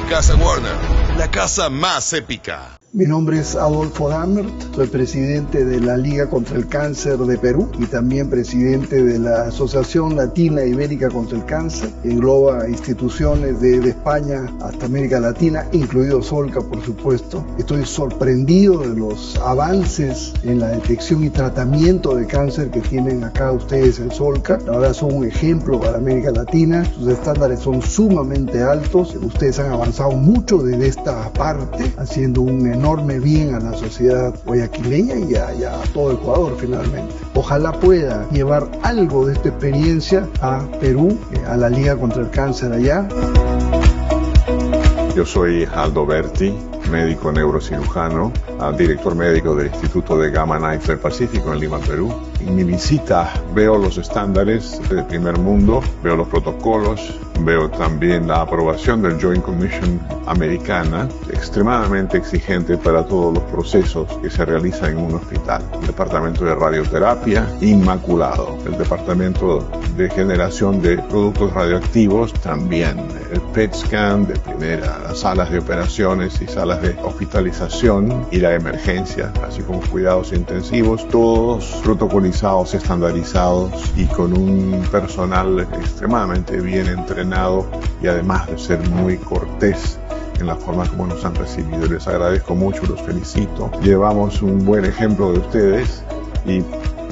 Casa Warner, la casa más épica. Mi nombre es Adolfo Dammert, soy presidente de la Liga contra el Cáncer de Perú y también presidente de la Asociación Latina Ibérica contra el Cáncer. Engloba instituciones de España hasta América Latina, incluido Solca, por supuesto. Estoy sorprendido de los avances en la detección y tratamiento de cáncer que tienen acá ustedes en Solca. La verdad son un ejemplo para América Latina, sus estándares son sumamente altos. Ustedes han avanzado mucho desde esta parte, haciendo un enorme bien a la sociedad guayaquileña y a todo Ecuador finalmente. Ojalá pueda llevar algo de esta experiencia a Perú, a la Liga contra el Cáncer allá. Yo soy Aldo Berti, médico neurocirujano, director médico del Instituto de Gamma Knife del Pacífico en Lima, Perú. En mi visita veo los estándares del primer mundo, veo los protocolos, veo también la aprobación del Joint Commission americana, extremadamente exigente para todos los procesos que se realizan en un hospital. El departamento de radioterapia, inmaculado. El departamento de generación de productos radioactivos, también. El PET scan de primera, las salas de operaciones y salas de hospitalización y la emergencia, así como cuidados intensivos, todos protocolizados, estandarizados y con un personal extremadamente bien entrenado y además de ser muy cortés en la forma como nos han recibido. Les agradezco mucho, los felicito. Llevamos un buen ejemplo de ustedes y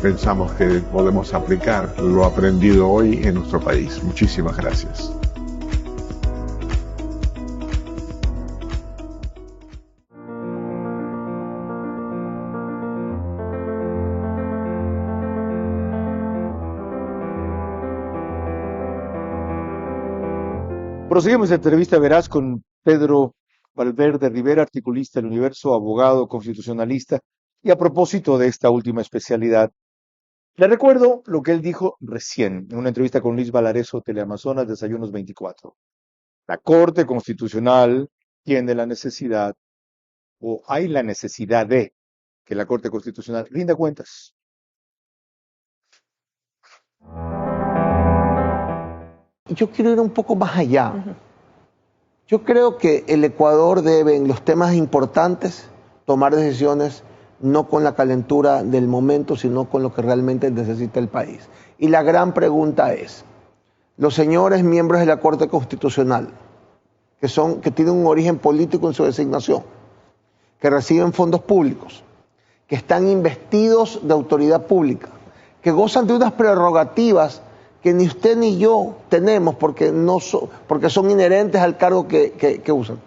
pensamos que podemos aplicar lo aprendido hoy en nuestro país. Muchísimas gracias. Proseguimos la entrevista veraz con Pedro Valverde Rivera, articulista del Universo, abogado constitucionalista, y a propósito de esta última especialidad, le recuerdo lo que él dijo recién en una entrevista con Luis Valareso, Teleamazonas, Desayunos 24. La Corte Constitucional tiene la necesidad, o hay la necesidad de que la Corte Constitucional rinda cuentas. Yo quiero ir un poco más allá. Yo creo que el Ecuador debe, en los temas importantes, tomar decisiones no con la calentura del momento, sino con lo que realmente necesita el país. Y la gran pregunta es, los señores miembros de la Corte Constitucional, que tienen un origen político en su designación, que reciben fondos públicos, que están investidos de autoridad pública, que gozan de unas prerrogativas que ni usted ni yo tenemos porque son inherentes al cargo que usan.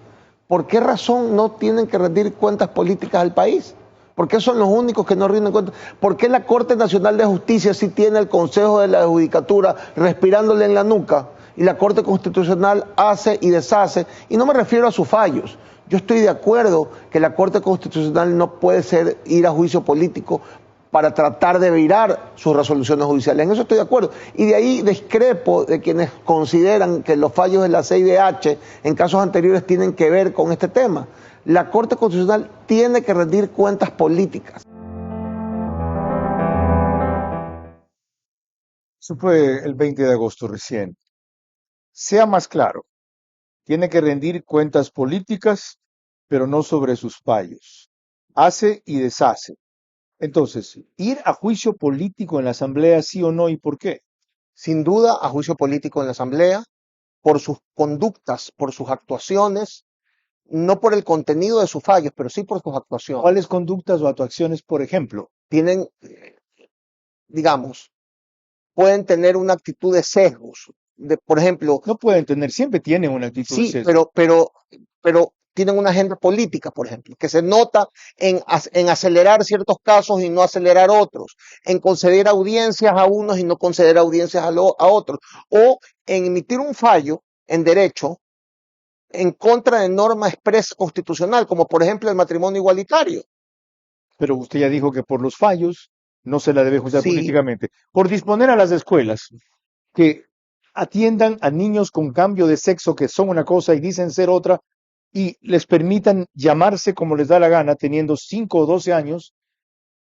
¿Por qué razón no tienen que rendir cuentas políticas al país? ¿Por qué son los únicos que no rinden cuentas? ¿Por qué la Corte Nacional de Justicia sí tiene el Consejo de la Judicatura respirándole en la nuca y la Corte Constitucional hace y deshace? Y no me refiero a sus fallos. Yo estoy de acuerdo que la Corte Constitucional no puede ir a juicio político para tratar de virar sus resoluciones judiciales. En eso estoy de acuerdo. Y de ahí discrepo de quienes consideran que los fallos de la CIDH en casos anteriores tienen que ver con este tema. La Corte Constitucional tiene que rendir cuentas políticas. Eso fue el 20 de agosto recién. Sea más claro, tiene que rendir cuentas políticas, pero no sobre sus fallos. Hace y deshace. Entonces, ¿ir a juicio político en la Asamblea sí o no y por qué? Sin duda, a juicio político en la Asamblea, por sus conductas, por sus actuaciones, no por el contenido de sus fallos, pero sí por sus actuaciones. ¿Cuáles conductas o actuaciones, por ejemplo? Tienen, digamos, pueden tener una actitud de sesgos. Por ejemplo... No pueden tener, siempre tienen una actitud de sesgos. Sí, pero tienen una agenda política, por ejemplo, que se nota en acelerar ciertos casos y no acelerar otros, en conceder audiencias a unos y no conceder audiencias a otros, o en emitir un fallo en derecho en contra de norma expresa constitucional, como por ejemplo el matrimonio igualitario. Pero usted ya dijo que por los fallos no se la debe juzgar políticamente. Por disponer a las escuelas que atiendan a niños con cambio de sexo que son una cosa y dicen ser otra, y les permitan llamarse como les da la gana, teniendo 5 o 12 años,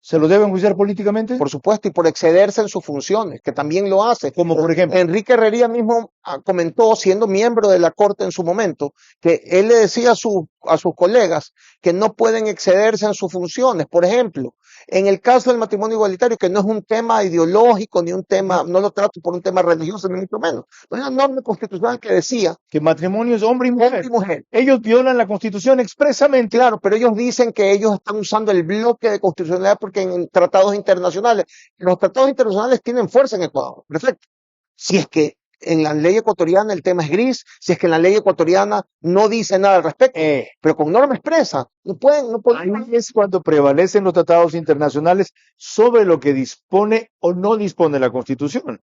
¿se lo deben juzgar políticamente? Por supuesto, y por excederse en sus funciones, que también lo hace. Como por ejemplo. Enrique Herrería mismo comentó, siendo miembro de la Corte en su momento, que él le decía a sus colegas que no pueden excederse en sus funciones. Por ejemplo, en el caso del matrimonio igualitario, que no es un tema ideológico, ni un tema, no lo trato por un tema religioso, ni mucho menos. Hay una norma constitucional que decía que matrimonio es hombre y mujer. Hombre y mujer. Ellos violan la Constitución expresamente. Claro, pero ellos dicen que ellos están usando el bloque de constitucionalidad porque en tratados internacionales, los tratados internacionales tienen fuerza en Ecuador. Perfecto. Si es que en la ley ecuatoriana el tema es gris, si es que en la ley ecuatoriana no dice nada al respecto, pero con norma expresa, no pueden. Ahí es cuando prevalecen los tratados internacionales sobre lo que dispone o no dispone la Constitución.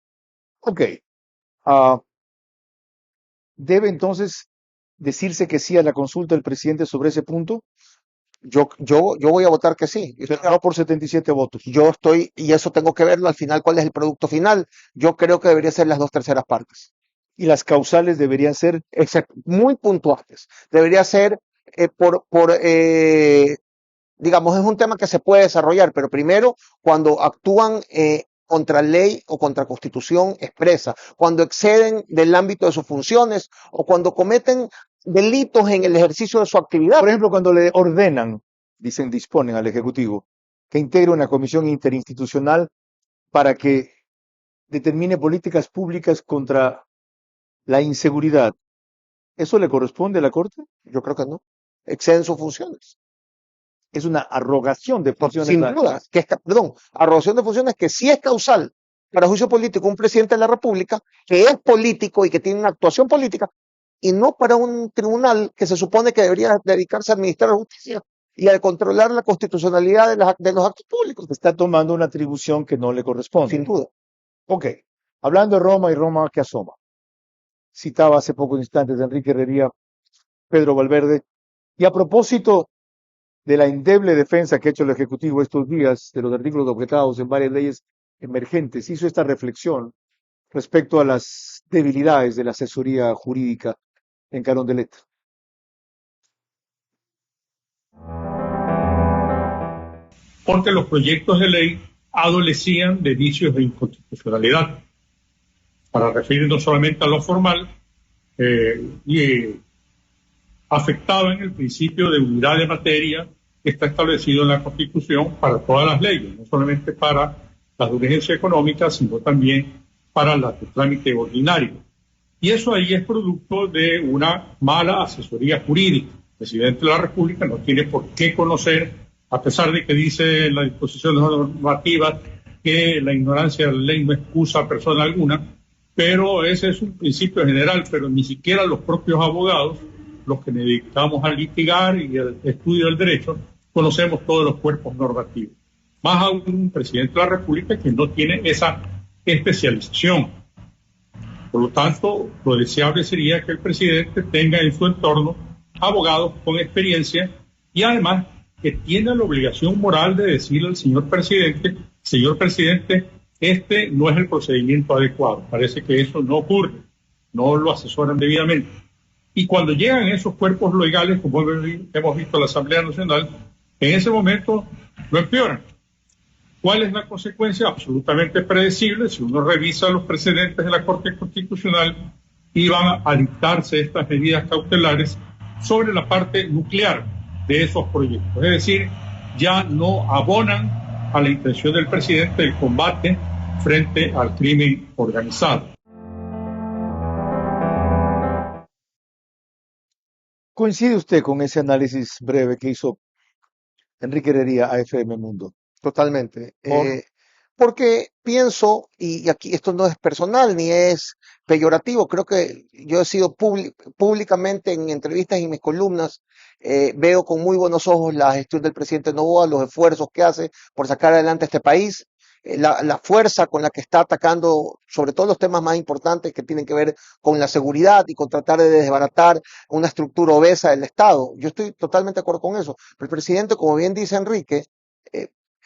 Ok. ¿Debe entonces decirse que sí a la consulta del presidente sobre ese punto? Yo voy a votar que sí. Pero no por 77 votos. Y eso tengo que verlo al final, cuál es el producto final. Yo creo que debería ser las 2/3 partes. Y las causales deberían ser muy puntuales. Debería ser digamos, es un tema que se puede desarrollar, pero primero cuando actúan contra ley o contra constitución expresa, cuando exceden del ámbito de sus funciones o cuando cometen delitos en el ejercicio de su actividad. Por ejemplo, cuando le ordenan, disponen al Ejecutivo que integre una comisión interinstitucional para que determine políticas públicas contra la inseguridad. ¿Eso le corresponde a la Corte? Yo creo que no. Exceden sus funciones. Es una arrogación de funciones. Sin duda. Arrogación de funciones que sí es causal para juicio político un presidente de la República que es político y que tiene una actuación política, y no para un tribunal que se supone que debería dedicarse a administrar la justicia y a controlar la constitucionalidad de los actos públicos. Está tomando una atribución que no le corresponde. Sin duda. Ok. Hablando de Roma y Roma que asoma. Citaba hace pocos instantes de Enrique Herrería, Pedro Valverde, y a propósito de la endeble defensa que ha hecho el Ejecutivo estos días de los artículos objetados en varias leyes emergentes, hizo esta reflexión respecto a las debilidades de la asesoría jurídica en Carondelet. porque los proyectos de ley adolecían de vicios de inconstitucionalidad. Para referirnos solamente a lo formal, afectaban el principio de unidad de materia que está establecido en la Constitución para todas las leyes, no solamente para las de urgencia económica, sino también para las de trámite ordinario. Y eso ahí es producto de una mala asesoría jurídica. El presidente de la República no tiene por qué conocer, a pesar de que dice en la disposición normativa que la ignorancia de la ley no excusa a persona alguna, pero ese es un principio general, pero ni siquiera los propios abogados, los que nos dedicamos a litigar y al estudio del derecho, conocemos todos los cuerpos normativos. Más aún un presidente de la República que no tiene esa especialización. Por lo tanto, lo deseable sería que el presidente tenga en su entorno abogados con experiencia y además que tiene la obligación moral de decirle al señor presidente, este no es el procedimiento adecuado. Parece que eso no ocurre, no lo asesoran debidamente. Y cuando llegan esos cuerpos legales, como hemos visto en la Asamblea Nacional, en ese momento lo empeoran. ¿Cuál es la consecuencia? Absolutamente predecible. Si uno revisa los precedentes de la Corte Constitucional, iban a dictarse estas medidas cautelares sobre la parte nuclear de esos proyectos. Es decir, ya no abonan a la intención del presidente del combate frente al crimen organizado. ¿Coincide usted con ese análisis breve que hizo Enrique Herrería a FM Mundo? Totalmente. Porque pienso, y aquí esto no es personal ni es peyorativo, creo que yo he sido públicamente en entrevistas y en mis columnas, veo con muy buenos ojos la gestión del presidente Noboa, los esfuerzos que hace por sacar adelante este país, la fuerza con la que está atacando sobre todo los temas más importantes que tienen que ver con la seguridad y con tratar de desbaratar una estructura obesa del Estado. Yo estoy totalmente de acuerdo con eso. Pero el presidente, como bien dice Enrique,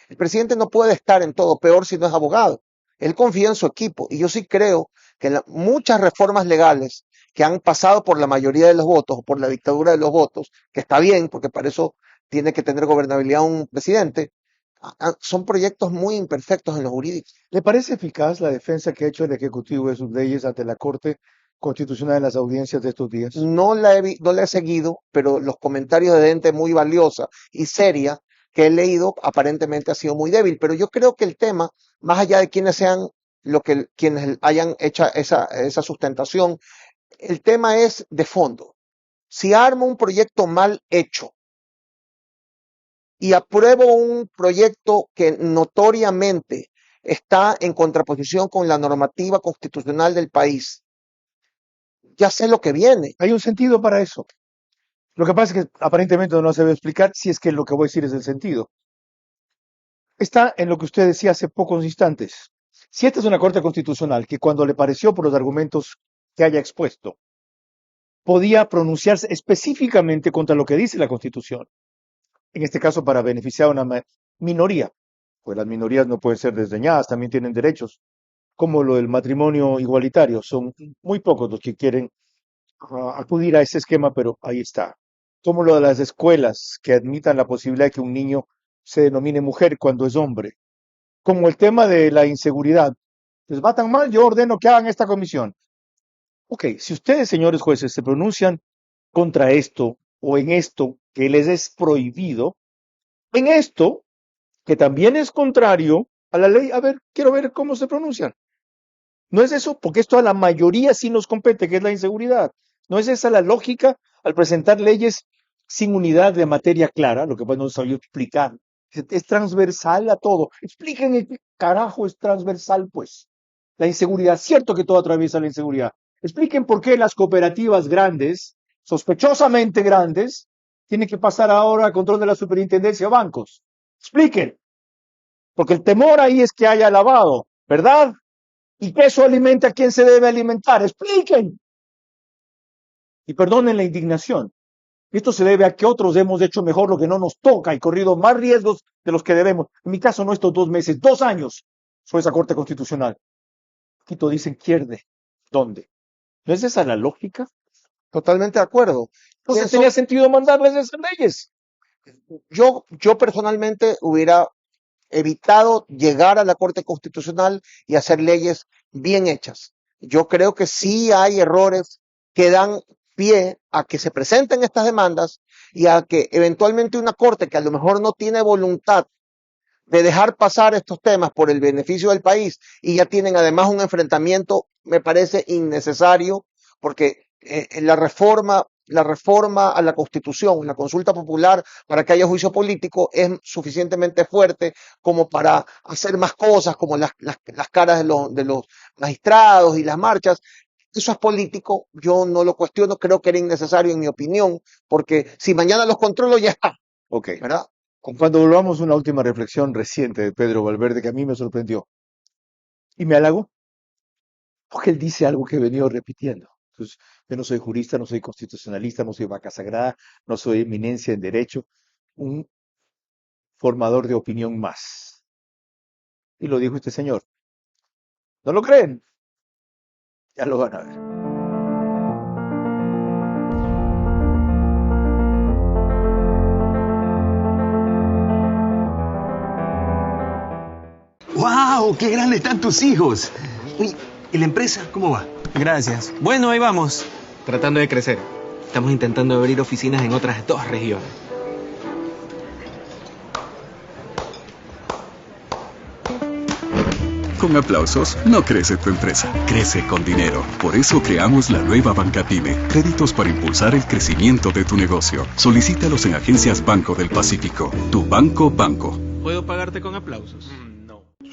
el presidente no puede estar en todo, peor si no es abogado. Él confía en su equipo y yo sí creo que muchas reformas legales que han pasado por la mayoría de los votos o por la dictadura de los votos, que está bien porque para eso tiene que tener gobernabilidad un presidente, son proyectos muy imperfectos en lo jurídico. ¿Le parece eficaz la defensa que ha hecho el Ejecutivo de sus leyes ante la Corte Constitucional en las audiencias de estos días? No la he seguido, pero los comentarios de gente muy valiosa y seria que he leído aparentemente ha sido muy débil. Pero yo creo que el tema, más allá de quienes sean quienes hayan hecho esa sustentación, el tema es de fondo. Si armo un proyecto mal hecho y apruebo un proyecto que notoriamente está en contraposición con la normativa constitucional del país, ya sé lo que viene. Hay un sentido para eso. Lo que pasa es que aparentemente no se debe explicar si es que lo que voy a decir es el sentido. Está en lo que usted decía hace pocos instantes. Si esta es una Corte Constitucional que cuando le pareció por los argumentos que haya expuesto, podía pronunciarse específicamente contra lo que dice la Constitución, en este caso para beneficiar a una minoría, pues las minorías no pueden ser desdeñadas, también tienen derechos, como lo del matrimonio igualitario. Son muy pocos los que quieren acudir a ese esquema, pero ahí está. Como lo de las escuelas que admitan la posibilidad de que un niño se denomine mujer cuando es hombre. Como el tema de la inseguridad. Les va tan mal, yo ordeno que hagan esta comisión. Ok, si ustedes, señores jueces, se pronuncian contra esto o en esto que les es prohibido, en esto que también es contrario a la ley, a ver, quiero ver cómo se pronuncian. No es eso, porque esto a la mayoría sí nos compete, que es la inseguridad. No es esa la lógica al presentar leyes sin unidad de materia clara, lo que pues no sabía explicar. Es transversal a todo. Explíquenme qué carajo es transversal, pues. La inseguridad, cierto que todo atraviesa la inseguridad. Expliquen por qué las cooperativas grandes, sospechosamente grandes, tienen que pasar ahora a control de la superintendencia o bancos. Expliquen. Porque el temor ahí es que haya lavado, ¿verdad? ¿Y que eso alimenta a quien se debe alimentar? Expliquen. Y perdonen la indignación. Esto se debe a que otros hemos hecho mejor lo que no nos toca y corrido más riesgos de los que debemos. En mi caso no estos 2 meses, 2 años. Soy esa Corte Constitucional. Quito dicen pierde. ¿Dónde? ¿No es esa la lógica? Totalmente de acuerdo. Entonces tenía sentido mandarles esas leyes. Yo personalmente hubiera evitado llegar a la Corte Constitucional y hacer leyes bien hechas. Yo creo que sí hay errores que dan pie a que se presenten estas demandas y a que eventualmente una Corte que a lo mejor no tiene voluntad de dejar pasar estos temas por el beneficio del país y ya tienen además un enfrentamiento, me parece innecesario, porque la reforma a la Constitución, la consulta popular para que haya juicio político es suficientemente fuerte como para hacer más cosas como las caras de los magistrados y las marchas. Eso es político, yo no lo cuestiono, creo que era innecesario en mi opinión, porque si mañana los controlo ya está. Ok. ¿Verdad? Cuando volvamos, una última reflexión reciente de Pedro Valverde que a mí me sorprendió y me halagó, porque él dice algo que he venido repitiendo. Entonces, yo no soy jurista, no soy constitucionalista, no soy vaca sagrada, no soy eminencia en derecho, un formador de opinión más. Y lo dijo este señor. ¿No lo creen? Ya lo van a ver. ¡Wow! ¡Qué grandes están tus hijos! Uy, ¿y la empresa cómo va? Gracias. Bueno, ahí vamos. Tratando de crecer. Estamos intentando abrir oficinas en otras 2 regiones. Con aplausos no crece tu empresa, crece con dinero. Por eso creamos la nueva Banca Pyme, créditos para impulsar el crecimiento de tu negocio. Solicítalos en agencias Banco del Pacífico. Tu banco. ¿Puedo pagarte con aplausos?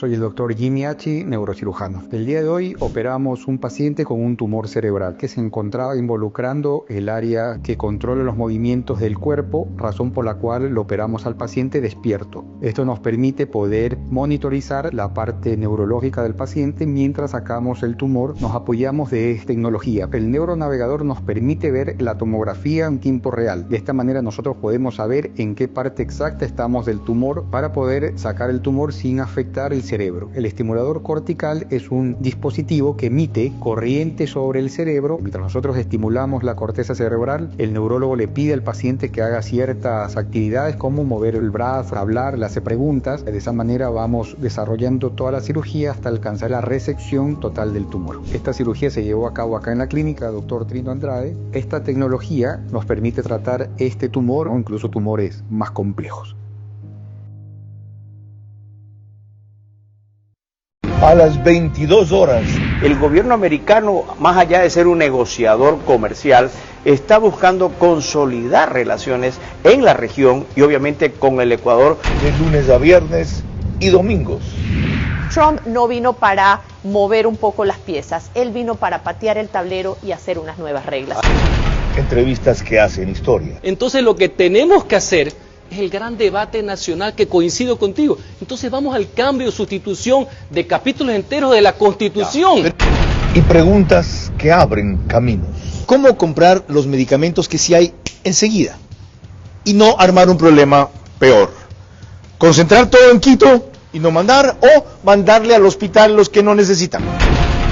Soy el doctor Jimmy Hachi, neurocirujano. El día de hoy operamos un paciente con un tumor cerebral que se encontraba involucrando el área que controla los movimientos del cuerpo, razón por la cual lo operamos al paciente despierto. Esto nos permite poder monitorizar la parte neurológica del paciente mientras sacamos el tumor. Nos apoyamos de tecnología. El neuronavegador nos permite ver la tomografía en tiempo real. De esta manera nosotros podemos saber en qué parte exacta estamos del tumor para poder sacar el tumor sin afectar el cerebro. El estimulador cortical es un dispositivo que emite corriente sobre el cerebro. Mientras nosotros estimulamos la corteza cerebral, el neurólogo le pide al paciente que haga ciertas actividades como mover el brazo, hablar, le hace preguntas. De esa manera vamos desarrollando toda la cirugía hasta alcanzar la resección total del tumor. Esta cirugía se llevó a cabo acá en la clínica Dr. Trino Andrade. Esta tecnología nos permite tratar este tumor o incluso tumores más complejos. A las 22 horas. El gobierno americano, más allá de ser un negociador comercial, está buscando consolidar relaciones en la región y obviamente con el Ecuador. De lunes a viernes y domingos. Trump no vino para mover un poco las piezas, él vino para patear el tablero y hacer unas nuevas reglas. Entrevistas que hacen historia. Entonces lo que tenemos que hacer es el gran debate nacional que coincido contigo. Entonces vamos al cambio, sustitución de capítulos enteros de la Constitución. Y preguntas que abren caminos. ¿Cómo comprar los medicamentos que sí hay enseguida? Y no armar un problema peor. Concentrar todo en Quito y no mandar, o mandarle al hospital los que no necesitan.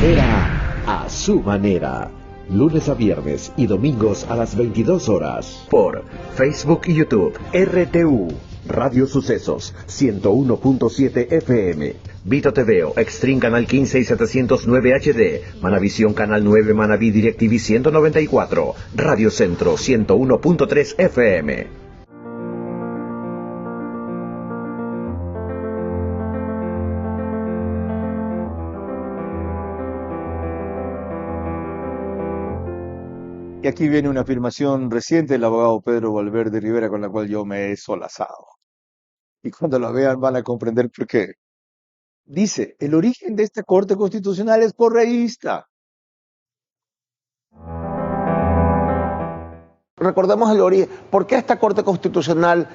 Era a su manera. Lunes a viernes y domingos a las 22 horas. Por Facebook y YouTube. RTU. Radio Sucesos. 101.7 FM. Vito TVO. Extreme Canal 15 y 709 HD. Manavisión Canal 9. Manaví DirecTV 194. Radio Centro. 101.3 FM. Y aquí viene una afirmación reciente del abogado Pedro Valverde Rivera con la cual yo me he solazado. Y cuando la vean van a comprender por qué. Dice, el origen de esta Corte Constitucional es correísta. Recordemos el origen. ¿Por qué esta Corte Constitucional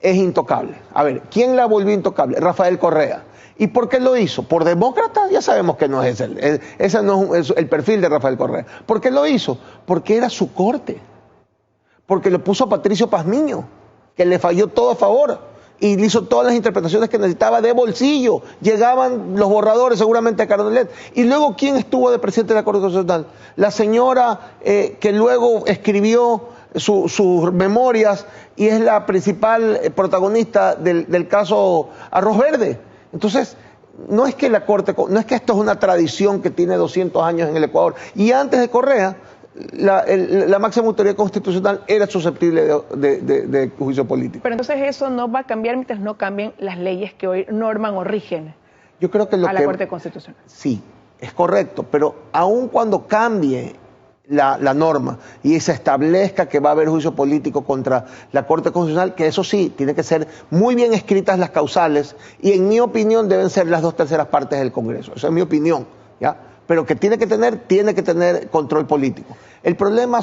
es intocable? A ver, ¿quién la volvió intocable? Rafael Correa. ¿Y por qué lo hizo? ¿Por demócrata? Ya sabemos que no es ese no es el perfil de Rafael Correa. ¿Por qué lo hizo? Porque era su corte. Porque le puso a Patricio Pazmiño, que le falló todo a favor. Y le hizo todas las interpretaciones que necesitaba de bolsillo. Llegaban los borradores seguramente a Carondelet. Y luego, ¿quién estuvo de presidente de la Corte Constitucional? La señora que luego escribió sus memorias y es la principal protagonista del caso Arroz Verde. Entonces, no es que no es que esto es una tradición que tiene 200 años en el Ecuador. Y antes de Correa, la máxima autoridad constitucional era susceptible de juicio político. Pero entonces eso no va a cambiar mientras no cambien las leyes que hoy norman o rigen Yo creo que a la Corte Constitucional. Sí, es correcto, pero aun cuando cambie la norma y se establezca que va a haber juicio político contra la Corte Constitucional, que eso sí, tiene que ser muy bien escritas las causales y en mi opinión deben ser las 2/3 partes del Congreso. Esa es mi opinión, ¿ya? Pero que tiene que tener control político. El problema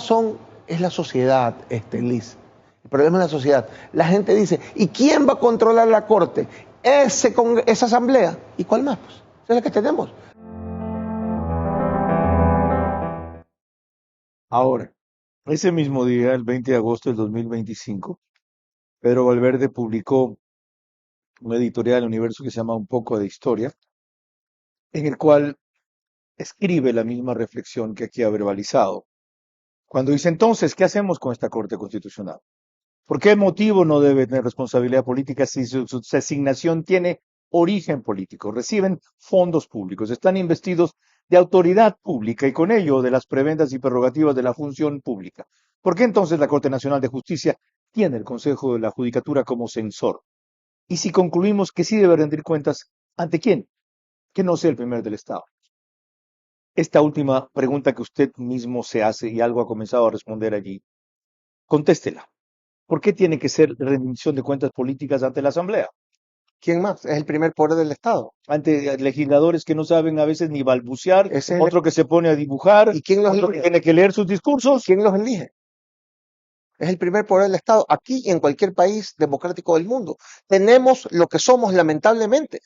es la sociedad, Liz. El problema es la sociedad. La gente dice, ¿y quién va a controlar la Corte? Esa asamblea. ¿Y cuál más? Pues, esa es la que tenemos. Ahora, ese mismo día, el 20 de agosto del 2025, Pedro Valverde publicó un editorial en el Universo que se llama Un poco de historia, en el cual escribe la misma reflexión que aquí ha verbalizado. Cuando dice, entonces, ¿qué hacemos con esta Corte Constitucional? ¿Por qué motivo no debe tener responsabilidad política si su asignación tiene origen político? Reciben fondos públicos, están investidos de autoridad pública y con ello de las prebendas y prerrogativas de la función pública. ¿Por qué entonces la Corte Nacional de Justicia tiene el Consejo de la Judicatura como censor? Y si concluimos que sí debe rendir cuentas, ¿ante quién? Que no sea el primer del Estado. Esta última pregunta que usted mismo se hace y algo ha comenzado a responder allí, contéstela. ¿Por qué tiene que ser rendición de cuentas políticas ante la Asamblea? ¿Quién más? Es el primer poder del Estado. Ante legisladores que no saben a veces ni balbucear, otro que se pone a dibujar, ¿y quién los otro elige? que tiene que leer sus discursos. ¿Quién los elige? Es el primer poder del Estado, aquí y en cualquier país democrático del mundo. Tenemos lo que somos, lamentablemente.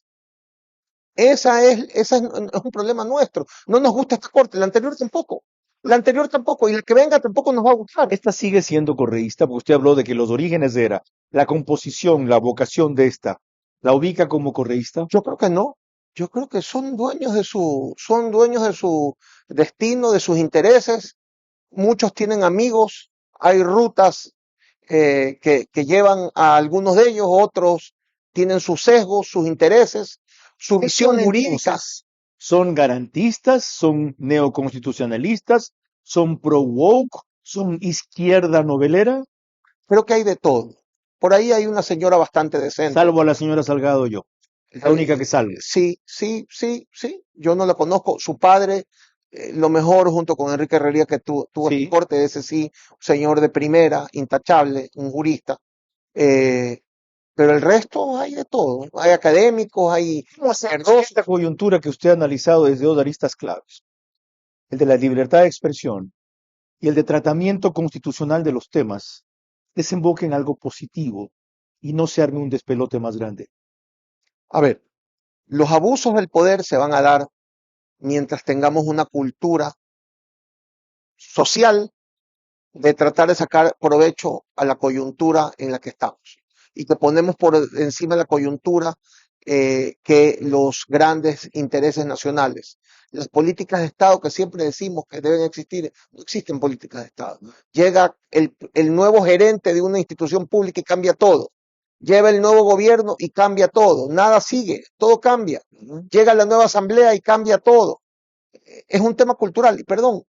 Ese es un problema nuestro. No nos gusta esta Corte, la anterior tampoco. La anterior tampoco, y la que venga tampoco nos va a gustar. Esta sigue siendo correísta, porque usted habló de que los orígenes era la composición, la vocación de esta. ¿La ubica como correísta? Yo creo que no. Yo creo que son dueños de su destino, de sus intereses. Muchos tienen amigos, hay rutas que llevan a algunos de ellos, otros tienen sus sesgos, sus intereses, su visión jurídica. ¿Son garantistas? ¿Son neoconstitucionalistas? ¿Son pro-woke? ¿Son izquierda novelera? Creo que hay de todo. Por ahí hay una señora bastante decente. Salvo a la señora Salgado yo. La única que salve. Sí. Yo no la conozco. Su padre, lo mejor junto con Enrique Herrería que tuvo en Corte, ese sí, un señor de primera, intachable, un jurista. Pero el resto hay de todo. Hay académicos, hay sacerdotes. Esta coyuntura que usted ha analizado desde dos aristas claves. El de la libertad de expresión y el de tratamiento constitucional de los temas desemboque en algo positivo y no se arme un despelote más grande. A ver, los abusos del poder se van a dar mientras tengamos una cultura social de tratar de sacar provecho a la coyuntura en la que estamos. Y que ponemos por encima de la coyuntura que los grandes intereses nacionales. Las políticas de Estado que siempre decimos que deben existir, no existen políticas de Estado. Llega el nuevo gerente de una institución pública y cambia todo. Llega el nuevo gobierno y cambia todo. Nada sigue, todo cambia. Llega la nueva asamblea y cambia todo. Es un tema cultural, y perdón.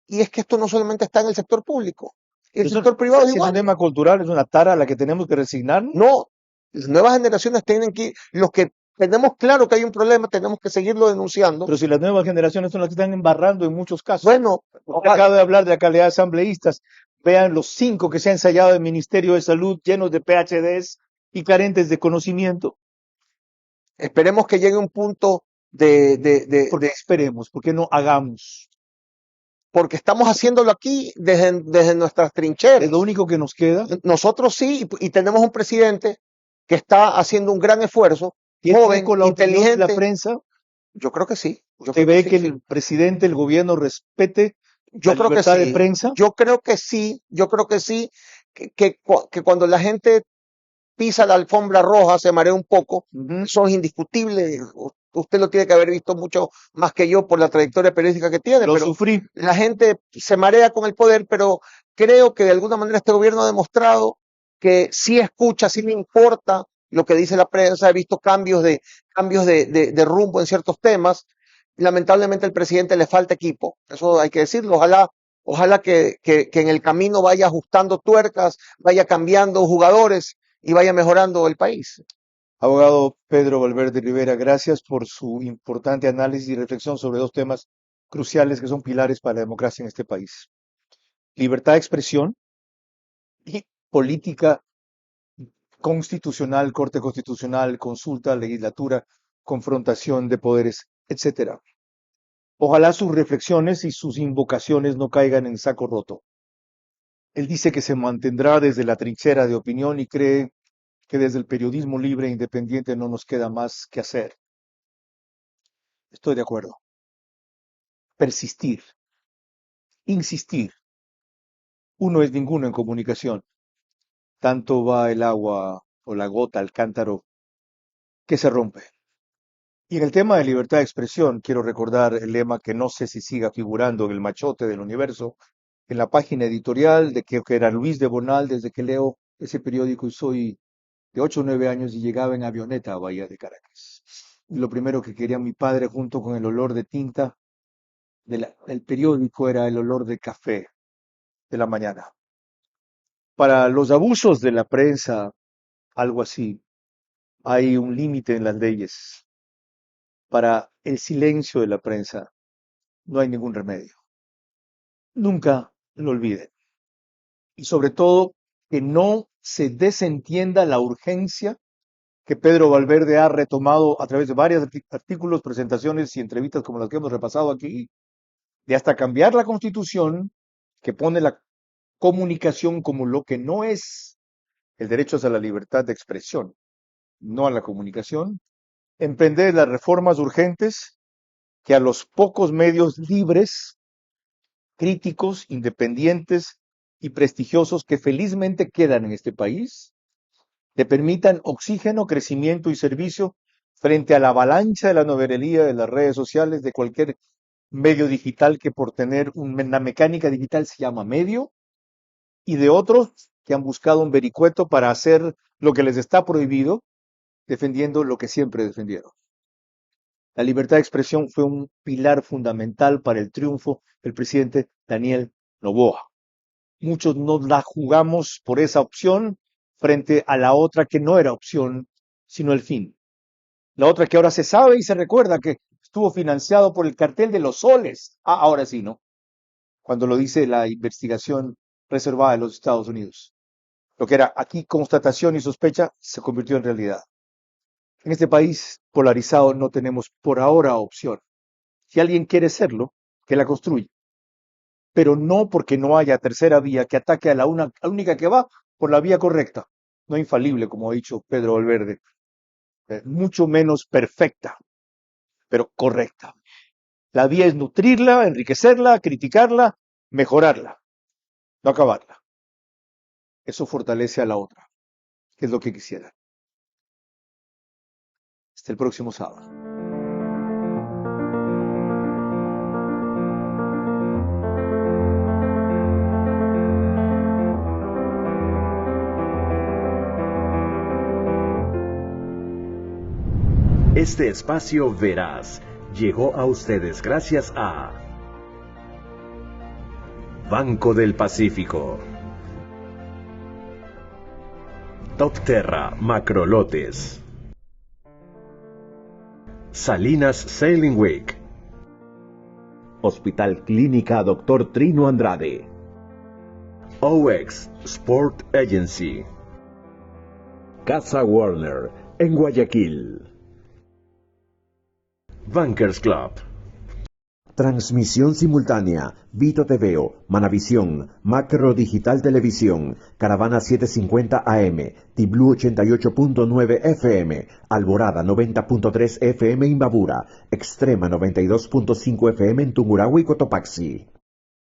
Y es que esto no solamente está en el sector público. El sector privado es igual. ¿Es un tema cultural? ¿Es una tara a la que tenemos que resignarnos? No, las nuevas generaciones tienen que ir, los que tenemos claro que hay un problema, tenemos que seguirlo denunciando. Pero si las nuevas generaciones son las que están embarrando en muchos casos. Bueno, acabo de hablar de la calidad de asambleístas. Vean los 5 que se ha ensayado en el Ministerio de Salud, llenos de PhDs y carentes de conocimiento. Esperemos que llegue un punto ¿Por qué esperemos? ¿Por qué no hagamos? Porque estamos haciéndolo aquí desde nuestras trincheras. Es lo único que nos queda. Nosotros sí, y tenemos un presidente que está haciendo un gran esfuerzo, joven, con la inteligente. De la prensa? Yo creo que sí. ¿Usted ve que el presidente, el gobierno respete la libertad de prensa? Yo creo que sí, que cuando la gente pisa la alfombra roja se marea un poco, eso es indiscutible. usted lo tiene que haber visto mucho más que yo por la trayectoria periodística que tiene. Lo pero sufrí. La gente se marea con el poder, pero creo que de alguna manera este gobierno ha demostrado que sí escucha, sí le importa lo que dice la prensa. He visto cambios de rumbo en ciertos temas. Lamentablemente al presidente le falta equipo, eso hay que decirlo. Ojalá que en el camino vaya ajustando tuercas, vaya cambiando jugadores y vaya mejorando el país. Abogado Pedro Valverde Rivera, gracias por su importante análisis y reflexión sobre dos temas cruciales que son pilares para la democracia en este país: libertad de expresión y política constitucional, corte constitucional, consulta, legislatura, confrontación de poderes, etcétera. Ojalá sus reflexiones y sus invocaciones no caigan en saco roto. Él dice que se mantendrá desde la trinchera de opinión y cree que desde el periodismo libre e independiente no nos queda más que hacer. Estoy de acuerdo. Persistir, insistir. Uno es ninguno en comunicación. Tanto va el agua o la gota al cántaro que se rompe. Y en el tema de libertad de expresión, quiero recordar el lema que no sé si siga figurando en el machote del Universo, en la página editorial de que era Luis de Bonal, desde que leo ese periódico y soy de 8 o 9 años y llegaba en avioneta a Bahía de Caracas. Y lo primero que quería mi padre, junto con el olor de tinta del periódico, era el olor de café de la mañana. Para los abusos de la prensa, algo así, hay un límite en las leyes. Para el silencio de la prensa no hay ningún remedio. Nunca lo olviden. Y sobre todo, que no se desentienda la urgencia que Pedro Valverde ha retomado a través de varios artículos, presentaciones y entrevistas como las que hemos repasado aquí, de hasta cambiar la Constitución, que pone la comunicación como lo que no es. El derecho es a la libertad de expresión, no a la comunicación. Emprender las reformas urgentes que a los pocos medios libres, críticos, independientes y prestigiosos que felizmente quedan en este país, le permitan oxígeno, crecimiento y servicio frente a la avalancha de la novedad de las redes sociales, de cualquier medio digital que por tener una mecánica digital se llama medio, y de otros que han buscado un vericueto para hacer lo que les está prohibido, defendiendo lo que siempre defendieron. La libertad de expresión fue un pilar fundamental para el triunfo del presidente Daniel Noboa. Muchos nos la jugamos por esa opción frente a la otra que no era opción, sino el fin. La otra que ahora se sabe y se recuerda que estuvo financiado por el cartel de los soles. Ahora sí, ¿no? Cuando lo dice la investigación reservada de los Estados Unidos. Lo que era aquí constatación y sospecha se convirtió en realidad. En este país polarizado no tenemos por ahora opción. Si alguien quiere serlo, que la construya. Pero no porque no haya tercera vía que ataque a la única que va por la vía correcta. No infalible, como ha dicho Pedro Valverde. Mucho menos perfecta, pero correcta. La vía es nutrirla, enriquecerla, criticarla, mejorarla, no acabarla. Eso fortalece a la otra, que es lo que quisiera. Hasta el próximo sábado. Este espacio veraz llegó a ustedes gracias a Banco del Pacífico, Topterra Macrolotes, Salinas Sailing Week, Hospital Clínica Dr. Trino Andrade, OX Sport Agency, Casa Warner en Guayaquil, Bankers Club. Transmisión simultánea, Vito TVO, Manavisión, Macro Digital Televisión, Caravana 750 AM, Tiblu 88.9 FM, Alborada 90.3 FM Imbabura, Extrema 92.5 FM en Tungurahua y Cotopaxi.